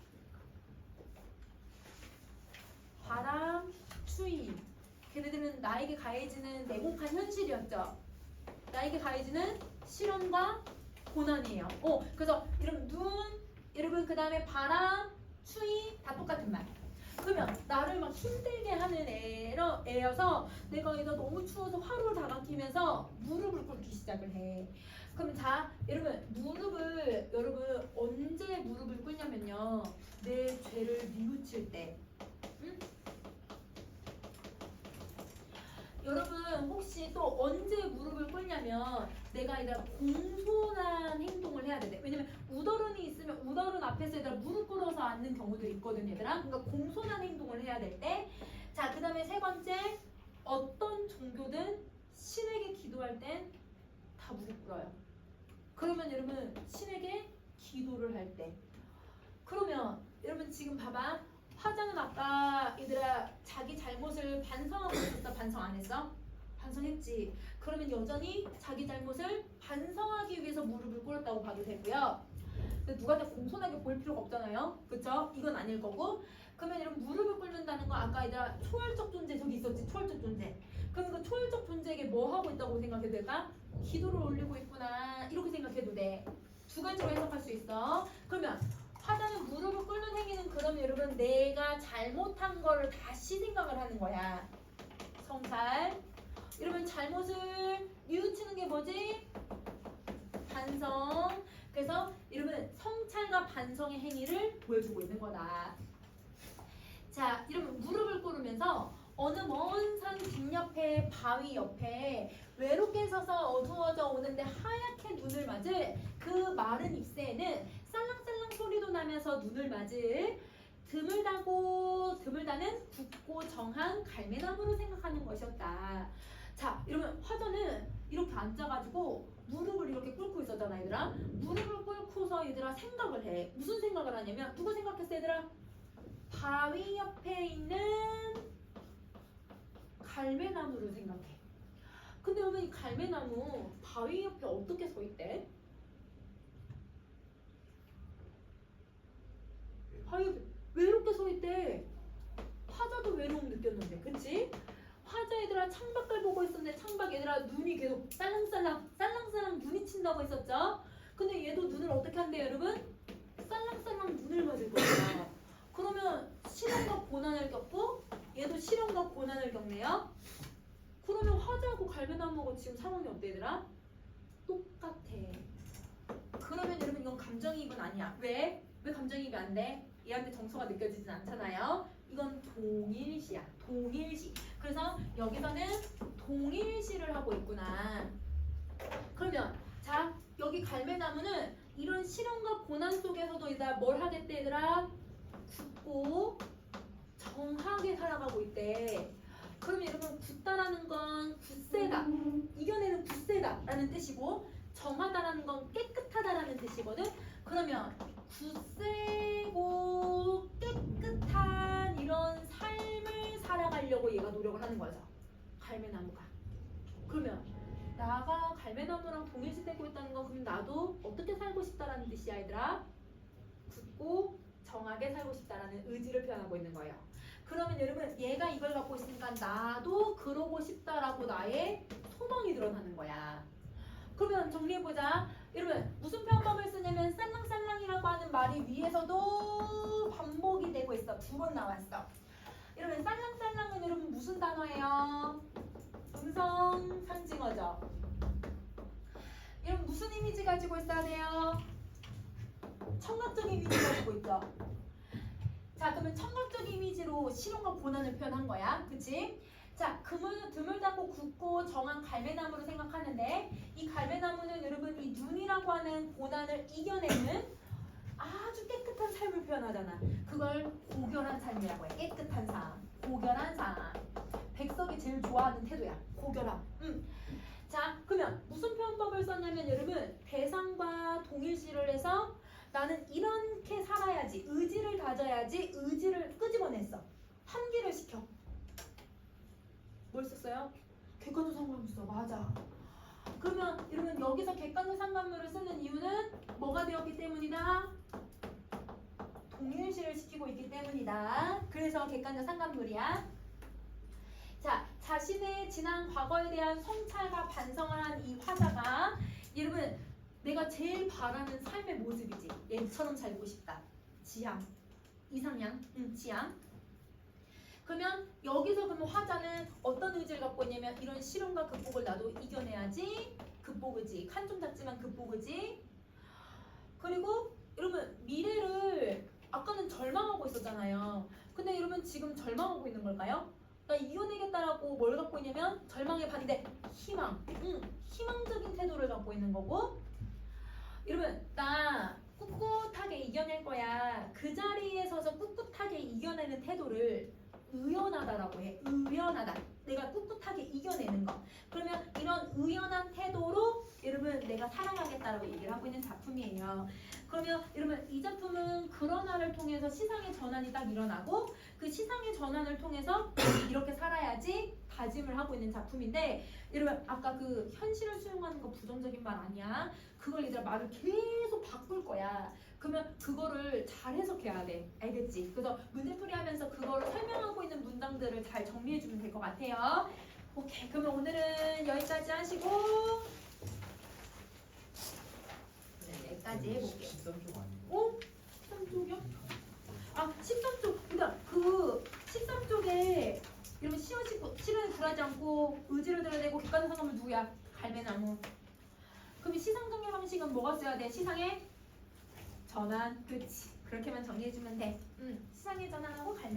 바람, 추위. 걔네들은 나에게 가해지는 냉혹한 현실이었죠. 나에게 가해지는 시련과 고난이에요. 그래서 여러분 눈, 여러분 그 다음에 바람, 추위 다 똑같은 말. 그러면 나를 막 힘들게 하는 애여서 내가 얘가 너무 추워서 화로를 다가끼면서 무릎을 꿇기 시작을 해. 그럼 자, 여러분 무릎을 여러분 언제 무릎을 꿇냐면요. 내 죄를 뉘우칠 때. 응? 여러분 혹시 또 언제 무릎을 꿇냐면 내가 얘들아 공손한 행동을 해야 돼. 왜냐면 우더른이 있으면 우더른 앞에서 얘들아 무릎 꿇어서 앉는 경우들이 있거든 얘들아. 그러니까 공손한 행동을 해야 될 때. 자, 그 다음에 세 번째, 어떤 종교든 신에게 기도할 땐 다 무릎 꿇어요. 그러면 여러분 신에게 기도를 할 때. 그러면 여러분 지금 봐봐. 화장은 아까 얘들아 자기 잘못을 반성하고 있었어? 반성 안 했어? 반성했지. 그러면 여전히 자기 잘못을 반성하기 위해서 무릎을 꿇었다고 봐도 되고요. 근데 누구한테 공손하게 보일 필요가 없잖아요. 그쵸? 이건 아닐 거고. 그러면 여러분 무릎을 꿇는다는 거 아까 얘들아 초월적 존재 저기 있었지? 초월적 존재. 그럼 그 초월적 존재에게 뭐 하고 있다고 생각해도 될까? 기도를 올리고 있구나 이렇게 생각해도 돼. 2가지로 해석할 수 있어. 그러면 화자는 무릎을 꿇는 행위는 그럼 여러분 내가 잘못한 거를 다시 생각을 하는 거야. 성찰. 여러분 잘못을 뉘우치는 게 뭐지? 반성. 그래서 여러분 성찰과 반성의 행위를 보여주고 있는 거다. 자, 여러분 무릎을 꿇으면서 어느 먼 산 뒷옆에 바위 옆에 외롭게 서서 어두워져 오는데 하얗게 눈을 맞을 그 마른 잎새에는 살랑살랑 소리도 나면서 눈을 맞을 드물다는 굵고 정한 갈매나무로 생각하는 것이었다. 자, 여러분 화전은 이렇게 앉아가지고 무릎을 이렇게 꿇고 있었잖아 얘들아. 무릎을 꿇고서 얘들아 생각을 해. 무슨 생각을 하냐면 누구 생각했어 얘들아? 바위 옆에 있는 갈매나무를 생각해. 근데 여러분 이 갈매나무 바위 옆에 어떻게 서 있대? 바위 옆에 외롭게 서 있대. 화자도 외로움 느꼈는데, 그치? 화자 얘들아 창밖을 보고 있었는데 창밖 얘들아 눈이 계속 살랑살랑 눈이 친다고 했었죠? 근데 얘도 눈을 어떻게 한대요 여러분? 살랑살랑 눈을 맞을 거야. 그러면 시련과 고난을 겪고 얘도 시련과 고난을 겪네요. 그러면 화자하고 갈매나무하고 지금 상황이 어때 얘들아? 똑같아. 그러면 여러분 이건 감정이입은 아니야. 왜? 왜 감정이입이 안 돼? 얘한테 정서가 느껴지진 않잖아요. 이건 동일시야. 동일시. 그래서 여기서는 동일시를 하고 있구나. 그러면 자 여기 갈매나무는 이런 시련과 고난 속에서도 얘들아 뭘 하겠대 얘들아? 굳고 정하게 살아가고 있대. 그러면 여러분 굳다라는 건 굳세다, 이겨내는 굳세다라는 뜻이고 정하다라는 건 깨끗하다라는 뜻이거든. 그러면 굳세고 깨끗한 이런 삶을 살아가려고 얘가 노력을 하는 거죠. 갈매나무가. 그러면 나가 갈매나무랑 동일시되고 있다는 건 그럼 나도 어떻게 살고 싶다라는 뜻이야 얘들아. 굳고 정하게 살고 싶다라는 의지를 표현하고 있는 거예요. 그러면 여러분 얘가 이걸 갖고 있으니까 나도 그러고 싶다라고 나의 소망이 드러나는 거야. 그러면 정리해보자. 여러분 무슨 표현법을 쓰냐면 살랑살랑이라고 하는 말이 위에서도 반복이 되고 있어. 2번 나왔어. 여러분 살랑살랑은 여러분 무슨 단어예요? 음성 상징어죠. 여러분 무슨 이미지 가지고 있어야 돼요? 청각적 이미지 가지고 있죠. 자 그러면 청각적 이미지로 시련과 고난을 표현한 거야. 그치? 자, 드물다고 굳고 정한 갈매나무로 생각하는데 이 갈매나무는 여러분 이 눈이라고 하는 고난을 이겨내는 아주 깨끗한 삶을 표현하잖아. 그걸 고결한 삶이라고 해. 깨끗한 삶, 고결한 삶. 백석이 제일 좋아하는 태도야. 고결함. 자, 그러면 무슨 표현법을 썼냐면 여러분 대상과 동일시를 해서 나는 이렇게 살아야지, 의지를 다져야지, 의지를 끄집어냈어. 환기를 시켜. 뭘 썼어요? 객관적 상관을 써. 맞아. 그러면 여러분 여기서 객관적 상관물을 쓰는 이유는 뭐가 되었기 때문이다? 동일시를 시키고 있기 때문이다. 그래서 객관적 상관물이야. 자, 자신의 지난 과거에 대한 성찰과 반성을 한 이 화자가 여러분 내가 제일 바라는 삶의 모습이지. 얘처럼 살고 싶다. 지향, 이상향, 지향. 그러면 여기서 그러면 화자는 어떤 의지를 갖고 있냐면 이런 시련과 극복을 나도 이겨내야지. 극복이지. 칸 좀 닿지만 극복이지. 그리고 여러분 미래를 아까는 절망하고 있었잖아요. 근데 여러분 지금 절망하고 있는 걸까요? 나 이겨내겠다라고 뭘 갖고 있냐면 절망의 반대 희망. 희망적인 태도를 갖고 있는 거고. 여러분 나 꿋꿋하게 이겨낼 거야. 그 자리에 서서 꿋꿋하게 이겨내는 태도를 의연하다라고 해. 의연하다. 내가 꿋꿋하게 이겨내는 거. 그러면 이런 의연한 태도로 여러분 내가 살아가겠다라고 얘기를 하고 있는 작품이에요. 그러면 여러분 이 작품은 그러나를 통해서 시상의 전환이 딱 일어나고 그 시상의 전환을 통해서 이렇게 살아야지 다짐을 하고 있는 작품인데 여러분 아까 그 현실을 수용하는 거 부정적인 말 아니야. 그걸 얘들아 말을 계속 바꿀 거야. 그러면 그거를 잘 해석해야 돼. 알겠지? 그래서 문제풀이 하면서 그거를 설명하고 있는 문장들을 잘 정리해주면 될 것 같아요. 오케이. 그러면 오늘은 여기까지 하시고 네, 여기까지 해볼게요. 13쪽 아니에요? 어? 13쪽이요? 아, 13쪽. 그러니까 그 13쪽에 이러면 실현에 굴하지 않고 의지를 들어야 되고 객관적 상관은 누구야? 갈매나무. 그럼 시상 정리 방식은 뭐가 써야 돼? 시상의 전환. 그치. 그렇게만 정리해주면 돼. 시상의 전환하고 갈매